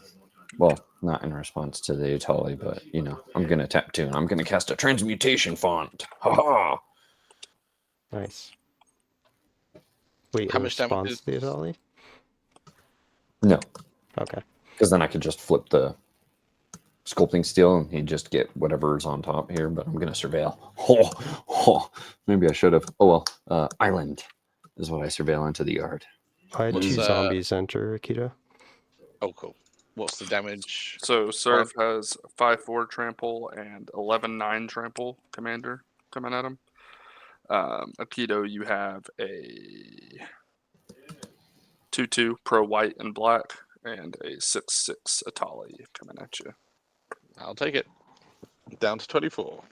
well, not in response to the Atali, but, you know, I'm going to tap 2 and I'm going to cast a Transmutation Font. Ha ha! Nice. Wait, How in much damage response is- to the Atali? No, Okay. because then I could just flip the Sculpting Steel and he'd just get whatever's on top here, but I'm going to surveil. Maybe I should have. Oh, well, Island is what I surveil into the yard. I had What's, 2 zombies enter Aikido. Oh, cool. What's the damage? So Surf has 5/4 trample and 11/9 trample commander coming at him. Aikido, you have a 2/2 pro white and black and a 6/6 Atali coming at you. I'll take it. Down to 24.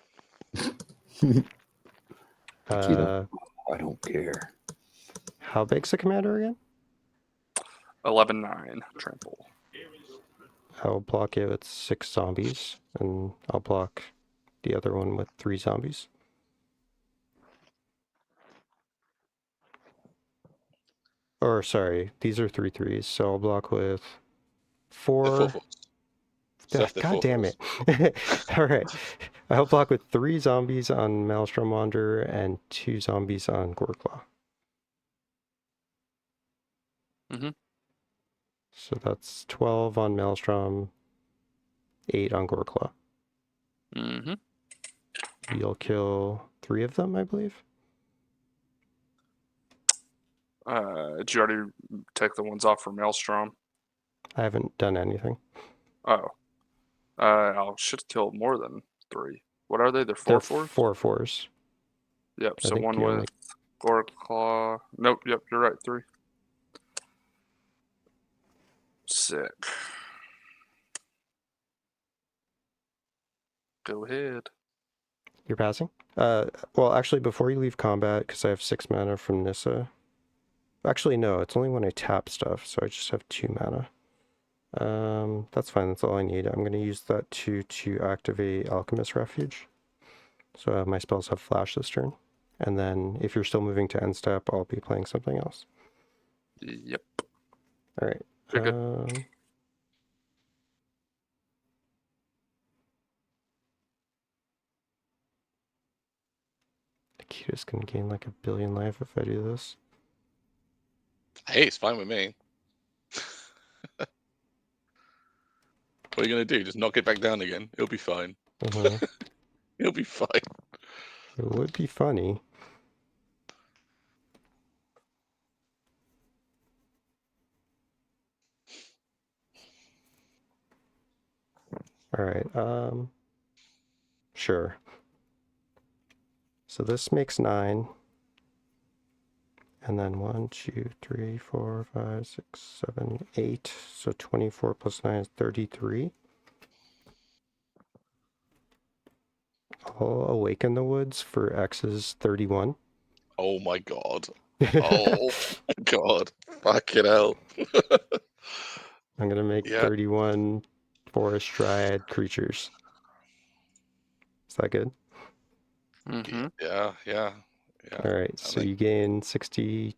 Aikido. I don't care. How big's the commander again? 11/9 trample. I'll block it with 6 zombies, and I'll block the other one with 3 zombies. Or, sorry, these are 3/3s, so I'll block with The 4. 4/4. Ah, Surf the God 4/4. damn it. Alright. I'll block with 3 zombies on Maelstrom Wanderer and 2 zombies on Goreclaw. So that's 12 on Maelstrom, 8 on Goreclaw. Mm-hmm. You'll kill 3 of them, I believe. Did you already take the ones off for Maelstrom? I haven't done anything. Oh. I should have killed more than 3. What are they? They're 4 They're 4s? 4/4s. Yep, I so think one you with only- Goreclaw. Nope, yep, you're right, 3. Sick. Go ahead. You're passing? Well, actually, before you leave combat, because I have 6 mana from Nissa. Actually, no, it's only when I tap stuff, so I just have 2 mana. That's fine, that's all I need. I'm going to use that to activate Alchemist Refuge. So my spells have flash this turn. And then if you're still moving to end step, I'll be playing something else. Yep. All right. You're good. Akita's going to gain like 1 billion life if I do this. Hey, it's fine with me. What are you going to do? Just knock it back down again? It'll be fine. It'll be fine. It would be funny. All right. Sure. So this makes 9. And then 1, 2, 3, 4, 5, 6, 7, 8. So 24 plus 9 is 33. I'll awaken the woods for X's 31. Oh my god. Oh my god. Fucking hell. I'm going to make Yeah. 31 forest dryad creatures. Is that good? Mm-hmm. Yeah. All right. So you gain 60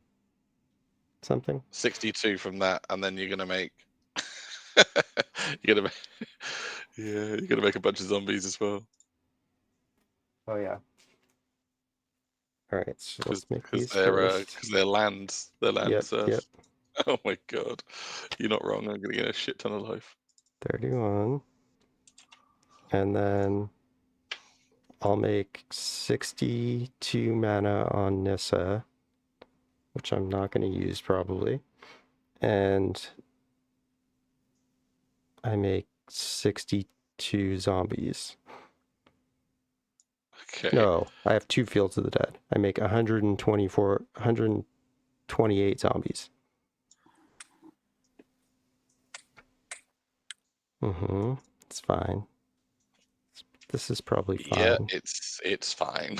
something. 62 from that, and then you're gonna make you're gonna make a bunch of zombies as well. Oh yeah. All right. So let's make Because these first. they're lands. They're land Yep, surf. yep. Oh my god. You're not wrong. I'm gonna get a shit ton of life. 31. And then I'll make 62 mana on Nissa, which I'm not going to use probably. And I make 62 zombies. Okay. No, I have 2 Fields of the Dead. I make 128 zombies. It's fine. This is probably fine. Yeah, it's fine.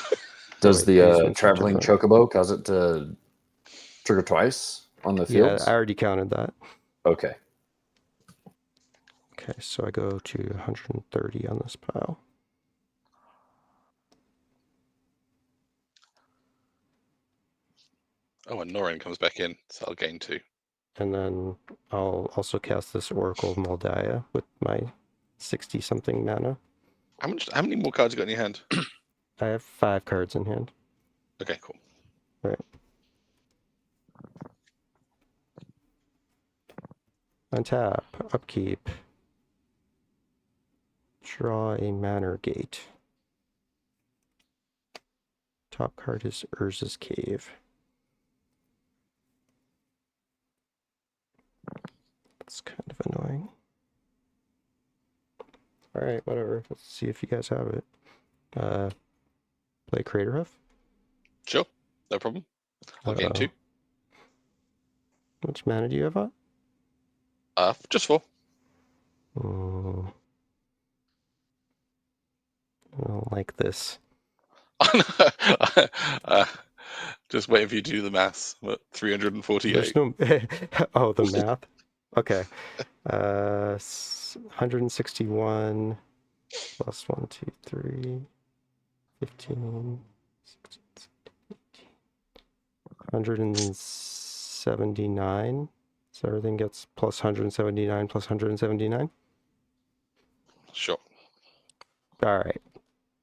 Does Wait, the these ones are traveling different. chocobo cause it to trigger twice on the Yeah, fields? I already counted that. Okay. Okay, so I go to 130 on this pile. Oh, and Norin comes back in, so I'll gain 2. And then I'll also cast this Oracle of Moldiah with my 60-something mana. How many more cards you got in your hand? I have 5 cards in hand. Okay, cool. Right. Untap, upkeep. Draw a Manor Gate. Top card is Urza's Cave. That's kind of annoying. Alright, whatever. Let's see if you guys have it. Play Craterhoof. Sure, no problem. I'll gain 2. How much mana do you have on? Just 4. I don't like this. Just waiting for you to do the maths. What, 348? There's no... Oh, the math? Okay. 161 plus 1, 2, 3, 15, 16, 17, 179. So everything gets plus 179 plus 179? Sure. All right.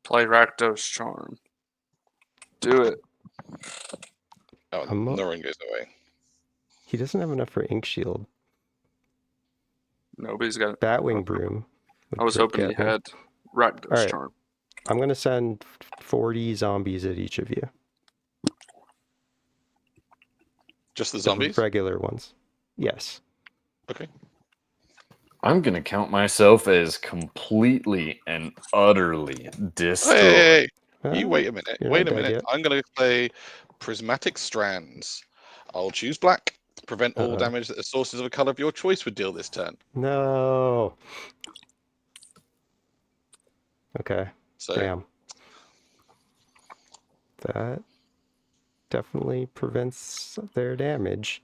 Play Rakdos Charm. Do it. Oh, I'm Norin goes away. He doesn't have enough for Ink Shield. Nobody's got. Batwing Broom. would I was hoping get he me. had Rakdos Alright. Charm. I'm going to send 40 zombies at each of you. Just the The zombies? regular ones. Yes. Okay. I'm gonna count myself as completely and utterly destroyed. Hey, Ah, you wait a minute. you're Wait not a dead minute. yet. I'm going to play Prismatic Strands. I'll choose black. Prevent all Uh-oh. damage that the sources of a color of your choice would deal this turn. No. Okay. So Damn. That definitely prevents their damage.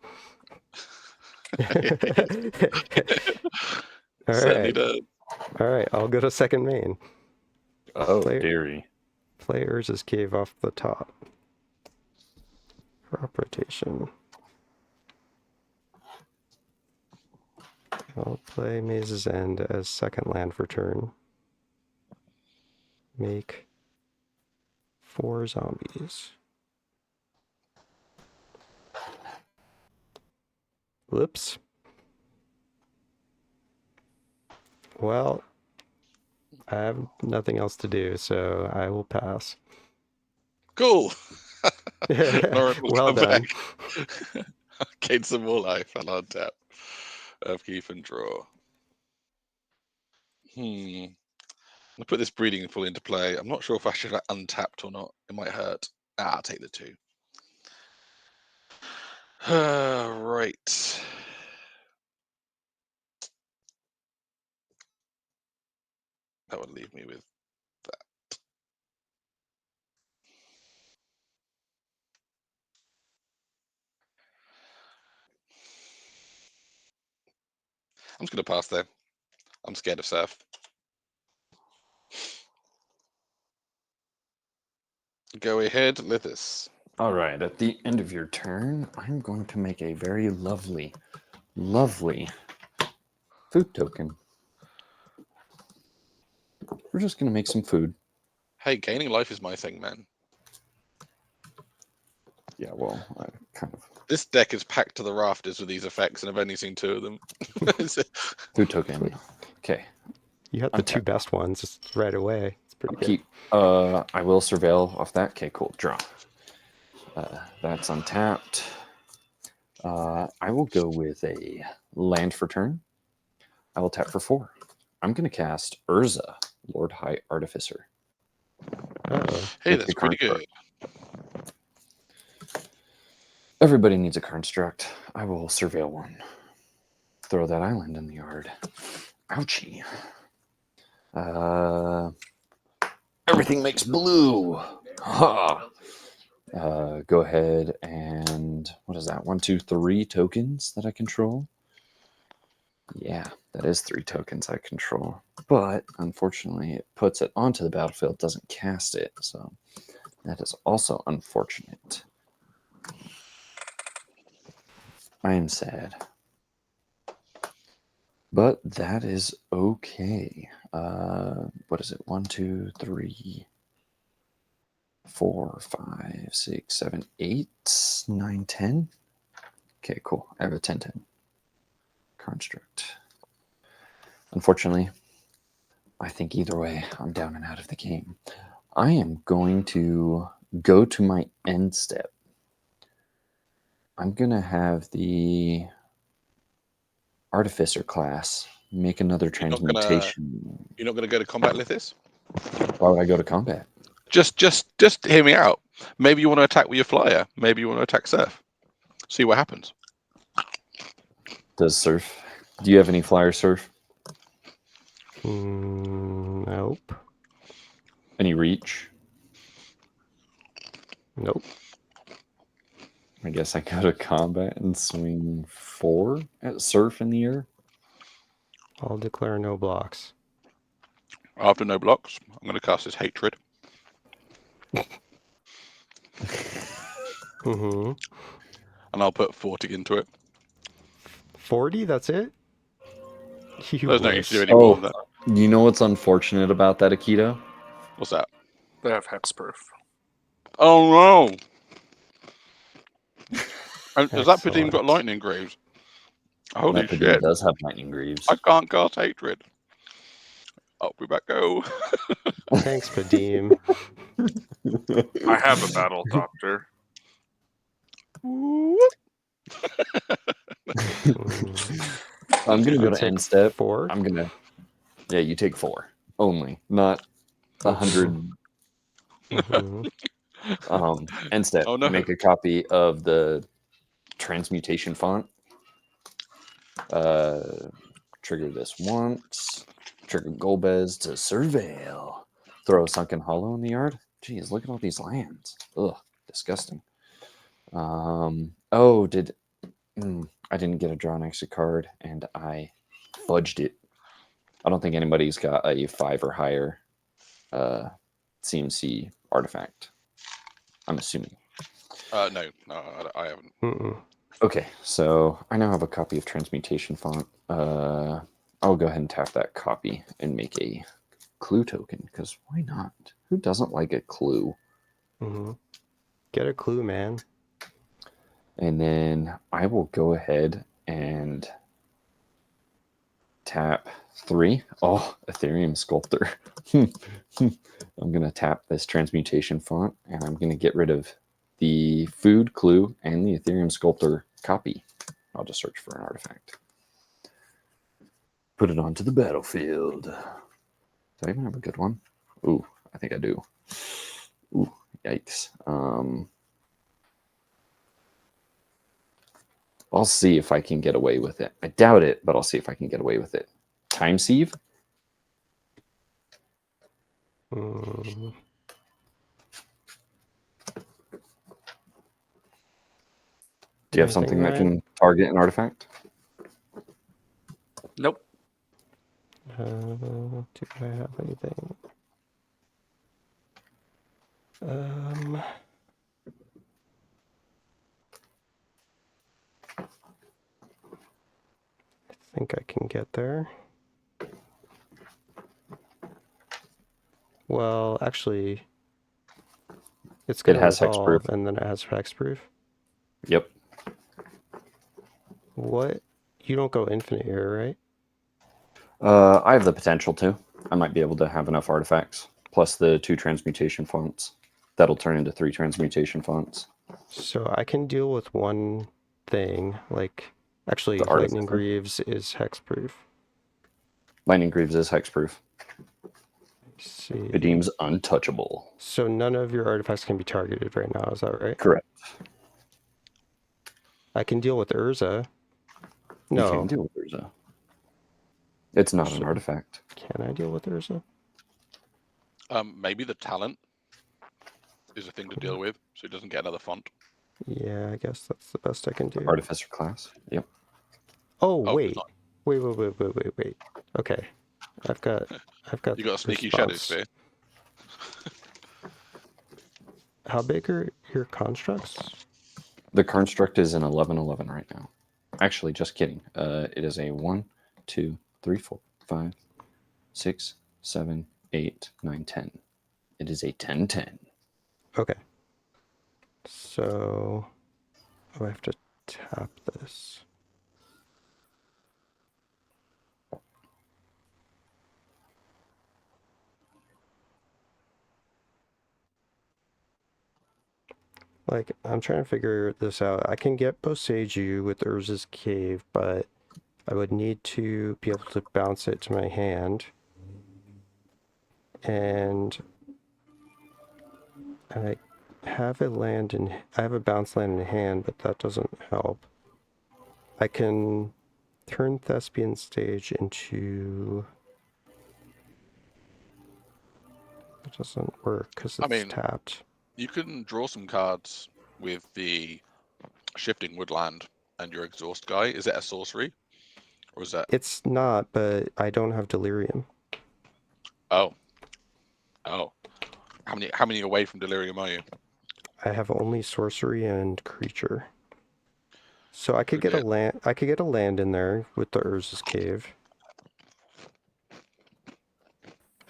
All certainly right. does. All right. I'll go to second main. Oh, Player- dearie. Play Urza's Cave off the top. Crop rotation. I'll play Maze's End as second land for turn. Make 4 zombies. Whoops. Well, I have nothing else to do, so I will pass. Cool. Norin will Well come done. back. Gain some more life and untap. Upkeep and draw. I'll put this breeding full into play. I'm not sure if I should have untapped or not. It might hurt. I'll take the 2. Right. That would leave me with that. I'm just going to pass there. I'm scared of surf. Go ahead, Lithis. All right, at the end of your turn, I'm going to make a very lovely, lovely food token. We're just going to make some food. Hey, gaining life is my thing, man. Yeah, well, I kind of... This deck is packed to the rafters with these effects, and I've only seen 2 of them. Food token. Okay. You had the 2 Untap. best ones just right away. It's pretty good. Keep. I will surveil off that. Okay, cool. Draw. That's untapped. I will go with a land for turn. I will tap for 4. I'm going to cast Urza, Lord High Artificer. Uh-oh. Hey, Take that's a pretty construct. good. Everybody needs a construct. I will surveil 1. Throw that island in the yard. Ouchie. Everything makes blue. Ha! Go ahead and what is that? 1, 2, 3 tokens that I control. Yeah, that is 3 tokens I control. But unfortunately, it puts it onto the battlefield, doesn't cast it. So that is also unfortunate. I am sad. But that is okay. What is it? 1, 2, 3, 4, 5, 6, 7, 8, 9, 10. Okay, cool. I have a 10/10 construct. Unfortunately, I think either way, I'm down and out of the game. I am going to go to my end step. I'm going to have the Artificer class make another transmutation. You're not gonna go to combat, Lithis? Why would I go to combat? Just hear me out. Maybe you want to attack with your flyer. Maybe you want to attack surf. See what happens. Does surf? Do you have any flyer surf? Nope. Any reach? Nope. I guess I go to combat and swing 4 at surf in the air. I'll declare no blocks. After no blocks, I'm going to cast this hatred. Mm-hmm. And I'll put 40 into it. 40? That's it? You There's no need to do wuss. any more than that. You know what's unfortunate about that, Akito? What's that? They have hexproof. Oh no! And has that put even got Excellent. lightning greaves? Holy That shit! does have lightning greaves. I can't cast hatred. Up we back go. Thanks, Padim. I have a battle doctor. Whoop. I'm gonna go I'll to take end step. 4. I'm gonna. Yeah, you take 4 only, not 100. Mhm. End step. Oh, no. Make a copy of the transmutation font. Trigger this once. Trigger Golbez to surveil. Throw a sunken hollow in the yard. Jeez, look at all these lands. Ugh, disgusting. Oh, I didn't get a draw an extra card, and I fudged it. I don't think anybody's got a 5 or higher CMC artifact. I'm assuming. No, I haven't. Mm-mm. Okay, so I now have a copy of Transmutation Font. I'll go ahead and tap that copy and make a clue token, because why not? Who doesn't like a clue? Mhm. Get a clue, man. And then I will go ahead and tap 3. Oh, Ethereum Sculptor. I'm going to tap this Transmutation Font, and I'm going to get rid of the food clue and the Ethereum Sculptor copy. I'll just search for an artifact. Put it onto the battlefield. Do I even have a good one? Ooh, I think I do. Ooh, yikes. I'll see if I can get away with it. I doubt it, but I'll see if I can get away with it. Time Sieve? Mm. Do you have something that can target an artifact? Nope. Do I have anything? I think I can get there. Well, actually, it's going to has resolve, hexproof. and then it has hexproof. Yep. What? You don't go infinite here, right? I have the potential to. I might be able to have enough artifacts, plus the 2 transmutation fonts. That'll turn into 3 transmutation fonts. So I can deal with one thing, like, actually, The Lightning Artificer? Greaves is hexproof. Lightning Greaves is hexproof. Let's see. It deems untouchable. So none of your artifacts can be targeted right now, is that right? Correct. I can deal with Urza. You No. can deal with Urza. It's not an artifact. Can I deal with Urza? Maybe the talent is a thing to deal with, so it doesn't get another font. Yeah, I guess that's the best I can do. Artificer class. Yep. Oh, Oh, wait. it's not. Wait. Okay. I've got You got a sneaky response. shadow sphere. How big are your constructs? The construct is an 11/11 right now. Actually, just kidding. It is a 1, 2, 3, 4, 5, 6, 7, 8, 9, 10. It is a 10/10. Okay. So I have to tap this. Like, I'm trying to figure this out. I can get Boseiju with Urza's Cave, but I would need to be able to bounce it to my hand. And I have I have a bounce land in hand, but that doesn't help. I can turn Thespian Stage into... It doesn't work because it's tapped. You can draw some cards with the Shifting Woodland and your Exhaust guy. Is it a sorcery? Or is that... It's not, but I don't have Delirium. Oh. How many away from Delirium are you? I have only sorcery and creature. So I could get a land. I could get a land in there with the Urza's Cave.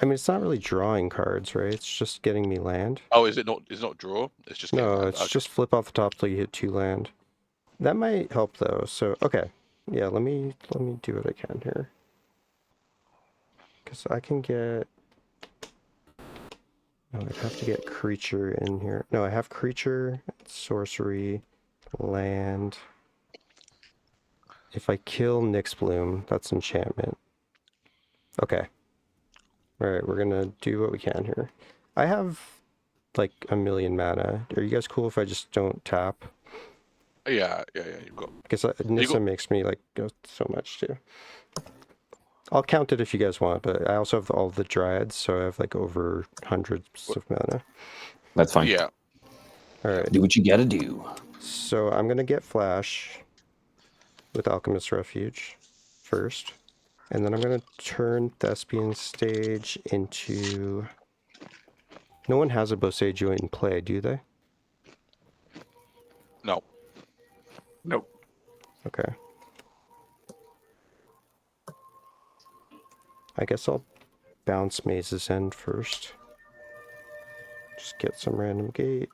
I mean, it's not really drawing cards, right? It's just getting me land. Oh, is it not? It's not draw. It's just No, land. it's just flip off the top till you hit 2 land. That might help though. So okay, Yeah, let me do what I can here. Because I can get... No, I'd have to get creature in here. No, I have creature, sorcery, land. If I kill Nyxbloom, that's enchantment. Okay. Alright, we're gonna do what we can here. I have like 1,000,000 mana. Are you guys cool if I just don't tap? Yeah. You've got. Because Nissa makes me like go so much too. I'll count it if you guys want, but I also have all the dryads, so I have like over hundreds of mana. That's fine. Yeah. Alright, Do what you gotta do. so I'm gonna get Flash with Alchemist Refuge first. And then I'm gonna turn Thespian Stage into... No one has a Boseiju in play, do they? No. Nope. Okay. I guess I'll bounce Maze's End first. Just get some random gate.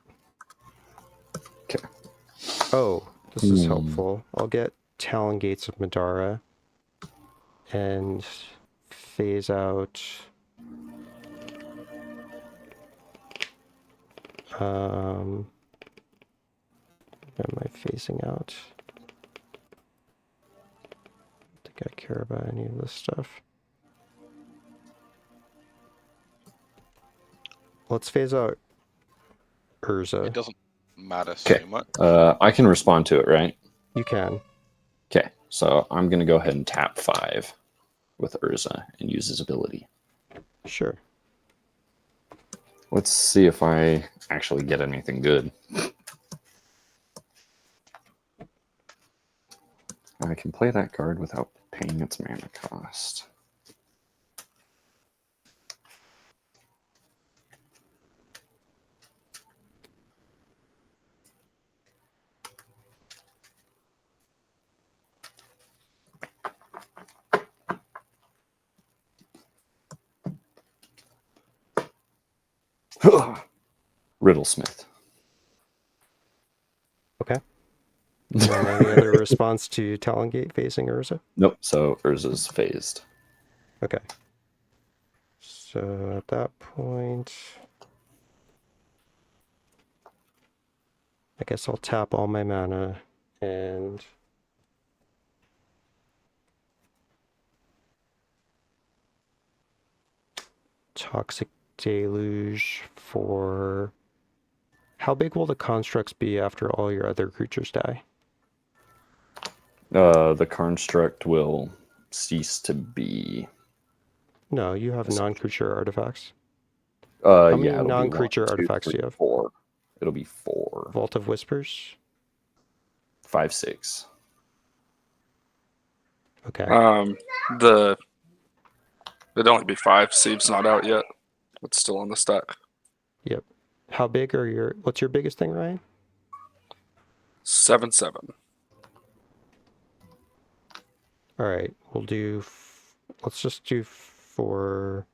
Okay. Oh, this is helpful. I'll get Talon Gates of Madara and phase out what am I phasing out? I don't think I care about any of this stuff. Let's phase out Urza. It doesn't matter so Okay. much. I can respond to it, right? You can. Okay, so I'm gonna go ahead and tap 5 with Urza and use his ability. Sure. Let's see if I actually get anything good. I can play that card without paying its mana cost. Riddlesmith. Okay. And then any other response to Talongate facing Urza? Nope, so Urza's phased. Okay. So at that point, I guess I'll tap all my mana and Toxic Deluge for... How big will the constructs be after all your other creatures die? The construct will cease to be. No, you have non-creature artifacts. How many non-creature artifacts do you have? 4. It'll be 4. Vault of Whispers? 5, 6. Okay. It'd only be 5. Sieve's not out yet. It's still on the stack. Yep. How big are your... What's your biggest thing, Ryan? 7/7. All right, we'll do... Let's just do 4...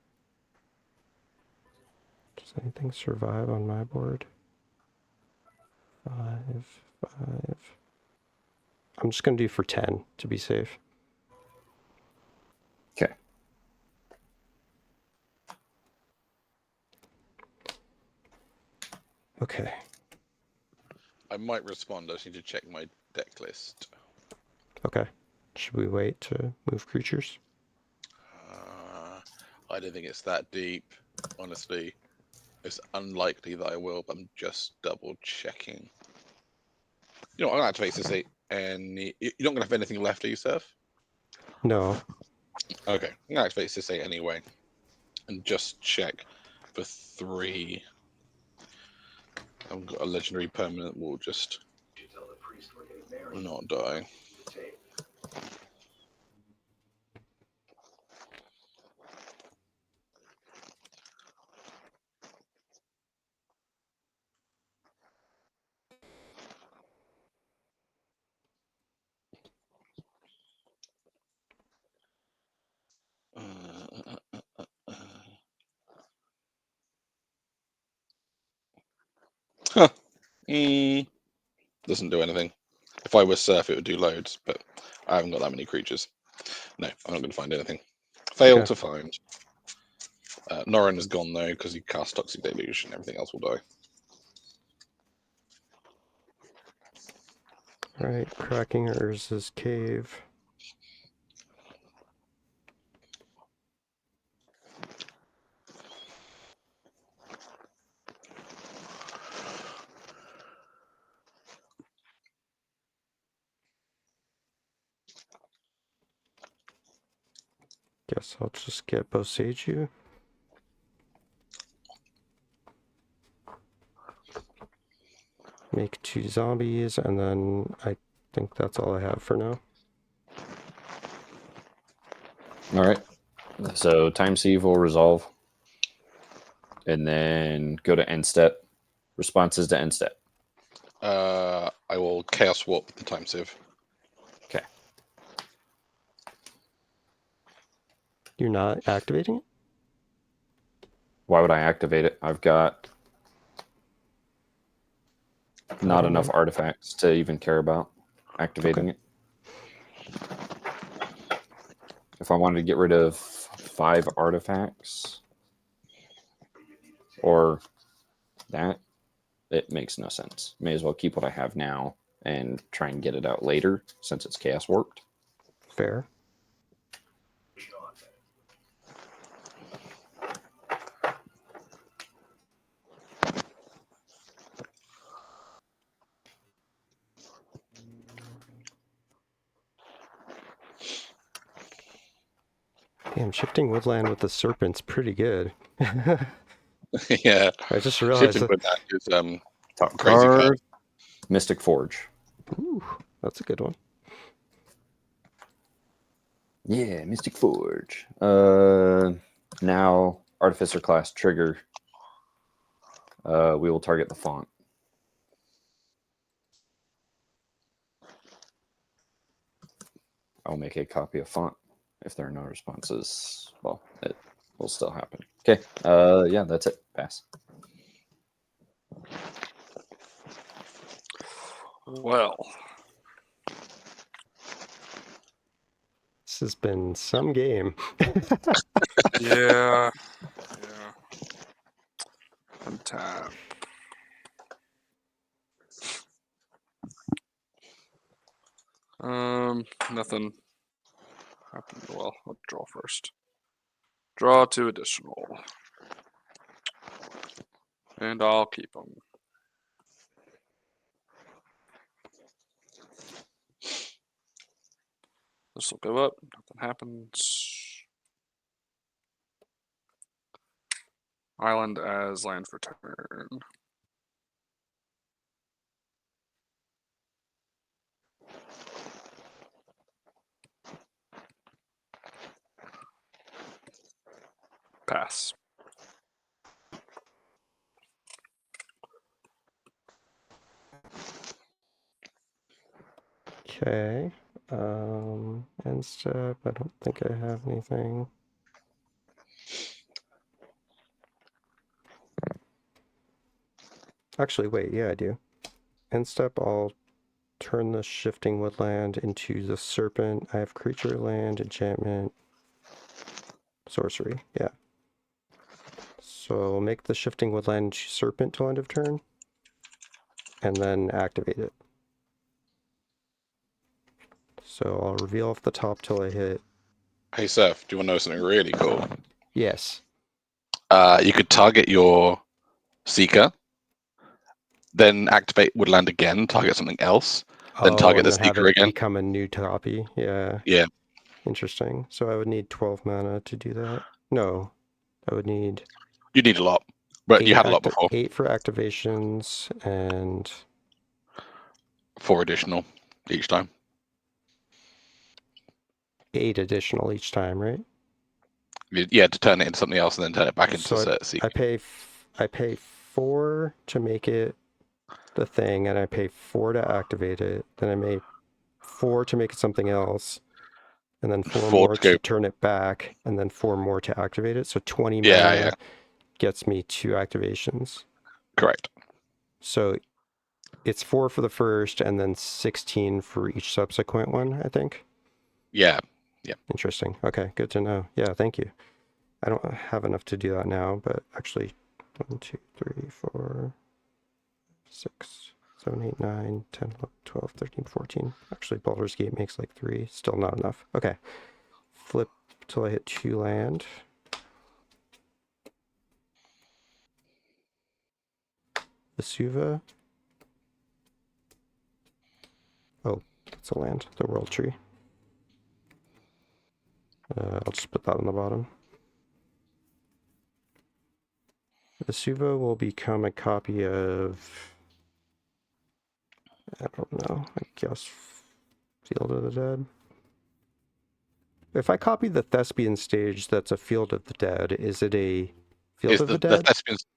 Does anything survive on my board? 5, 5... I'm just going to do for 10 to be safe. Okay. Okay. I might respond. I just need to check my deck list. Okay. Should we wait to move creatures? I don't think it's that deep, honestly. It's unlikely that I will, but I'm just double checking. You know, I'm gonna activate this. You're not gonna have anything left, are you, Surf? No. Okay, I'm gonna activate this anyway, and just check for 3. I've got a legendary permanent. Will just not die. Huh. Doesn't do anything. If I was Surf, it would do loads, but I haven't got that many creatures. No, I'm not going to find anything. Fail Okay. to find. Norin is gone though because he cast Toxic Deluge and everything else will die. Right, cracking Urza's cave. Guess I'll just get Boseiju. Make 2 zombies, and then I think that's all I have for now. All right. So Time Sieve will resolve. And then go to end step. Responses to end step. I will Chaos Warp the Time Sieve. Okay. You're not activating it? Why would I activate it? I've got not enough artifacts to even care about activating it. If I wanted to get rid of 5 artifacts or that, it makes no sense. May as well keep what I have now and try and get it out later since it's chaos warped. Fair. Damn, shifting woodland with the serpent's pretty good. Yeah. I just realized Shifting that. with that is Top crazy card, card. Mystic Forge. Ooh, that's a good one. Yeah, Mystic Forge. Now Artificer class trigger. We will target the font. I'll make a copy of font. If there are no responses, well, it will still happen. Okay. Yeah, that's it. Pass. Well, This has been some game. yeah. Yeah. Untap. Nothing happened. Well, I'll draw first. Draw 2 additional. And I'll keep them. This will go up. Nothing happens. Island as land for turn. Pass. Okay. End step. I don't think I have anything. Actually, wait. Yeah, I do. End step, I'll turn the shifting woodland into the serpent. I have creature land, enchantment, sorcery. Yeah. So make the shifting woodland serpent till end of turn, and then activate it. So I'll reveal off the top till I hit. Hey, Seth, do you want to know something really cool? Yes. You could target your Seeker, then activate Woodland again, target something else, then target and the then have Seeker it again. become a new copy. Yeah. Yeah. Interesting. So I would need 12 mana to do that. No, I would need You need a lot, but you had a lot before. 8 for activations and 4 additional each time. 8 additional each time, right? Yeah, to turn it into something else and then turn it back into So Seeker. I pay 4 to make it the thing, and I pay 4 to activate it. Then I pay 4 to make it something else, and then 4 more to turn it back, and then 4 more to activate it. So 20 mana gets me 2 activations. Correct. So it's 4 for the first, and then 16 for each subsequent one, I think. Yeah. Interesting. Okay, good to know. Yeah, thank you. I don't have enough to do that now, but actually 1, 2, 3, 4, 6, 7, 8, 9, 10, 11, 12, 13, 14. Actually, Baldur's Gate makes like 3. Still not enough. Okay. Flip till I hit 2 land. Vesuva. Oh, it's a land. The World Tree. I'll just put that on the bottom. Vesuva will become a copy of... I don't know. I guess Field of the Dead. If I copy the Thespian stage that's a Field of the Dead, is it a Field Is of the the Dead?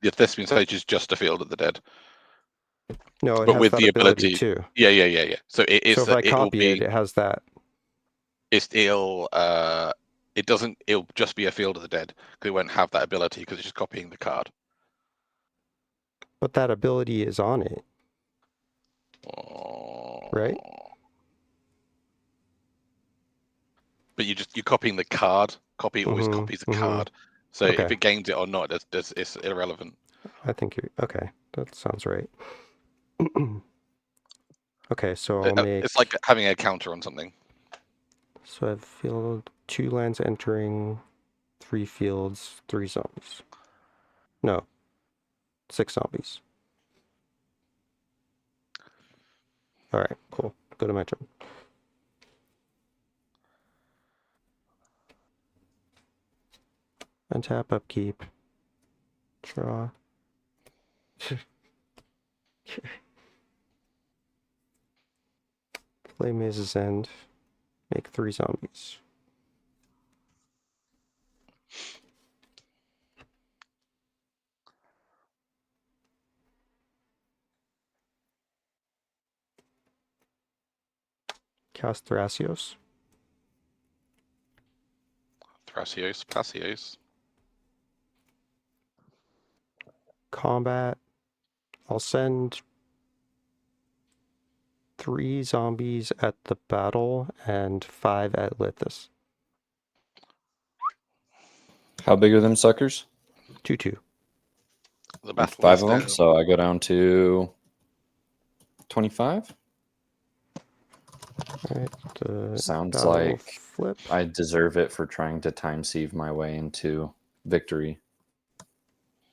the Thespian stage is just a Field of the Dead, No, it but has with that the ability ability. too. Yeah. So So if I it will copy it, be it has that. it'll just be a Field of the Dead because it won't have that ability because it's just copying the card. But that ability is on it, right? But you're copying the card. Copy always copies a card. So if Okay. it gains it or not, it's irrelevant. I think you're okay. That sounds right. Okay, so I'll make. It's like having a counter on something. So I have field 2 lands entering, 3 fields, 3 zombies. No, 6 zombies. All right, cool. Go to my turn. Untap, upkeep, draw. Play Maze's End. Make 3 zombies. Cast Thrasios. Thrasios, Passios. Combat. I'll send 3 zombies at the battle and 5 at Lithus. How big are them suckers? 2/2. The And battle 5 is of them, down. so I go down to 25. All right. Sounds battle like flip. I deserve it for trying to time sieve my way into victory.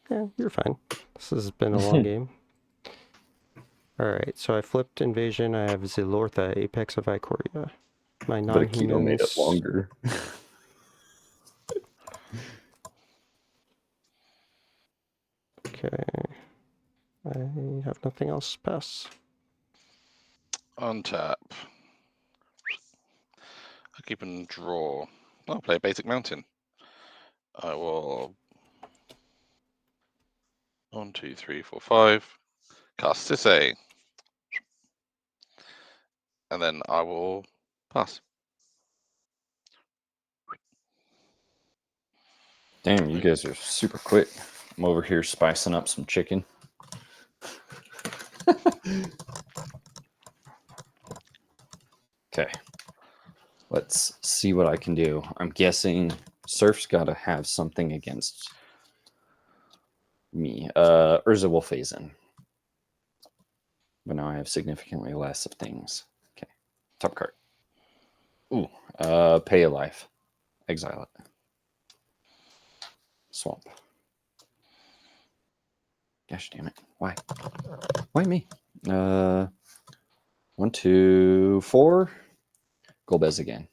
Yeah, you're fine. This has been a long game. All right, so I flipped Invasion. I have Zilortha, Apex of Ikoria. My But Keto made it non-humans. longer. Okay. I have nothing else. Pass. Untap. I keep and draw. I'll play a basic mountain. I will 1, 2, 3, 4, 5. Cast Sisay. And then I will pass. Damn, you guys are super quick. I'm over here spicing up some chicken. Okay. Let's see what I can do. I'm guessing Surf's got to have something against me. Urza will phase in. But now I have significantly less of things. Okay. Top card. Ooh. Pay a life. Exile it. Swamp. Gosh damn it. Why? Why me? 1, 2, 4. Golbez again.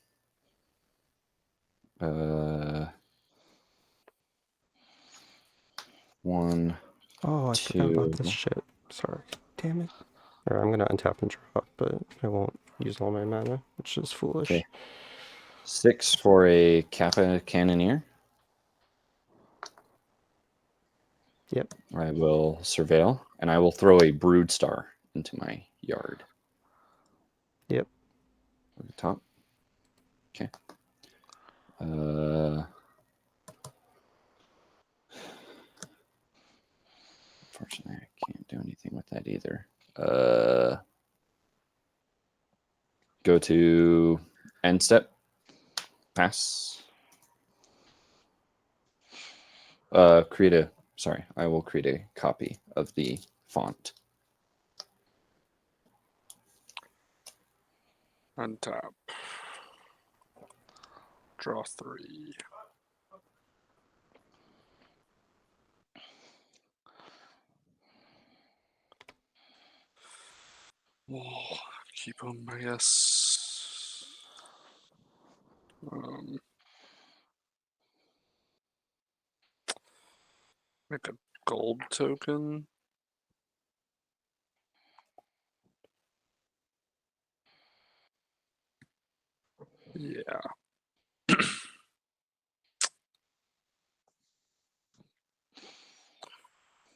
1, Oh, I forgot about this 2. shit. Sorry. Damn it. All right, I'm going to untap and draw, but I won't use all my mana, which is foolish. Okay. 6 for a Kappa Cannoneer. Yep. I will surveil, and I will throw a Brood Star into my yard. Yep. At the top. Okay. Unfortunately, I can't do anything with that either. Go to end step. Pass. Sorry, I will create a copy of the font. Untap. Draw 3. We'll keep them, I guess. Make a gold token. Yeah.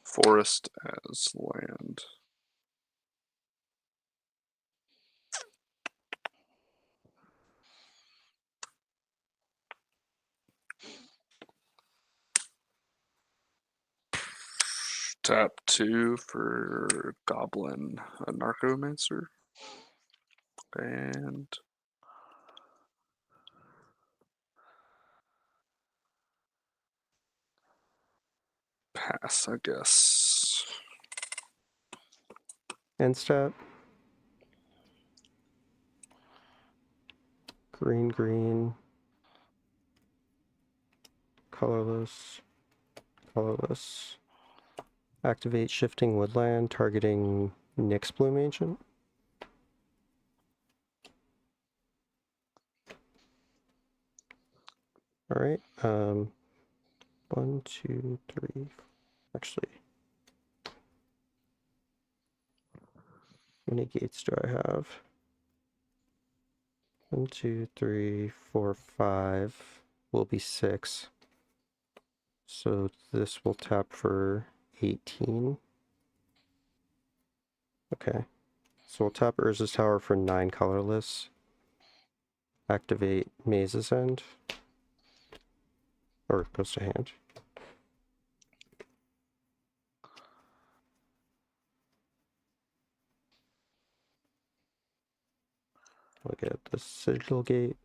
Forest as land. Tap 2 for Goblin, a Narcomancer. And pass, I guess. End step. Green, green. Colorless. Colorless. Activate Shifting Woodland, targeting Nyx Bloom Ancient. Alright, 1, 2, 3, actually. How many gates do I have? 1, 2, 3, 4, 5 will be 6. So this will tap for 18. Okay. So we'll tap Urza's Tower for 9 colorless. Activate Maze's End. Or it goes to hand. Look at the Sigil Gate.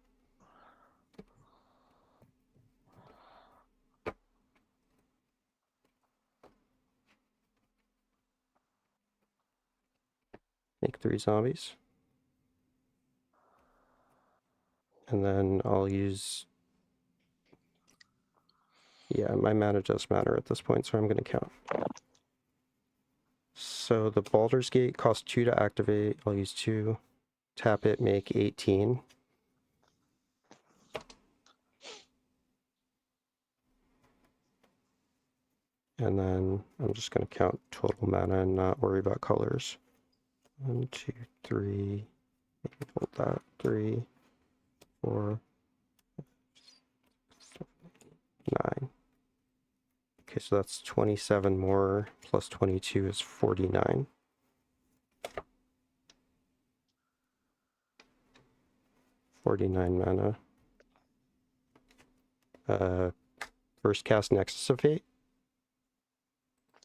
Make 3 zombies. And then I'll use... Yeah, my mana does matter at this point, so I'm going to count. So the Baldur's Gate costs 2 to activate. I'll use 2. Tap it, make 18. And then I'm just going to count total mana and not worry about colors. 1, 2, 3. Hold that. 3, 4, 7, 9. Okay, so that's 27 more, plus 22 is 49. Mana. First cast Nexus of Fate.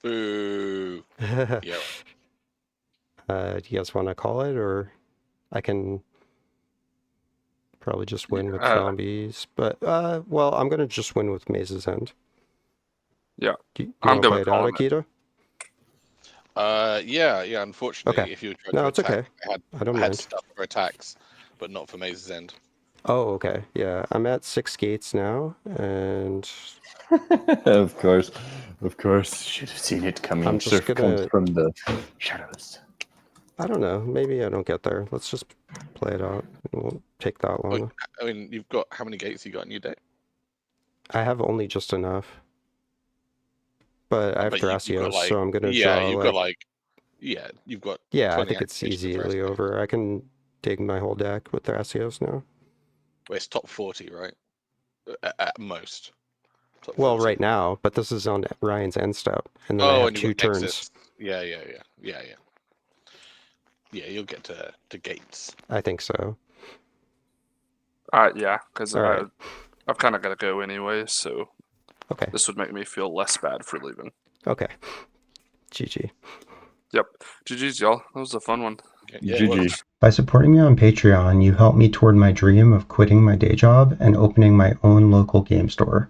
Boo. Do Yeah. you guys want to call it, or I can probably just win with zombies? But well, I'm gonna just win with Maze's End. Yeah, Do you I'm want to good play with it out, calling it. Akita? Yeah. Unfortunately, Okay. if you tried No, to it's attack, okay. I don't I had mind. stuff for attacks, but not for Maze's End. Oh, okay. Yeah, I'm at 6 gates now, and Of course. Should have seen it coming. I'm just Surf comes gonna... from the shadows. I don't know. Maybe I don't get there. Let's just play it out. It won't take that long. I mean, you've got how many gates you got in your deck? I have only just enough. But I have But you've got Thrasios, like, so I'm gonna yeah, draw you've like... got like, yeah, you've got. Yeah, I 20 think it's activations for easily Thrasios. over. I can dig my whole deck with Thrasios now. Well, it's top 40, right? At most. Top Well, 40. right now, but this is on Ryan's end step, and then I Oh, have and you've 2 got turns. Nexus. Yeah. Yeah, you'll get to gates. I think so. Yeah, because All right. I've kind of got to go anyway, so Okay. this would make me feel less bad for leaving. Okay. GG. Yep. GG's, y'all. That was a fun one. Okay, yeah, GG. well, By supporting me on Patreon, you help me toward my dream of quitting my day job and opening my own local game store.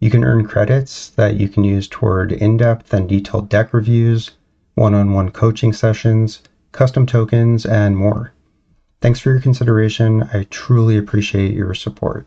You can earn credits that you can use toward in-depth and detailed deck reviews, one-on-one coaching sessions, custom tokens, and more. Thanks for your consideration. I truly appreciate your support.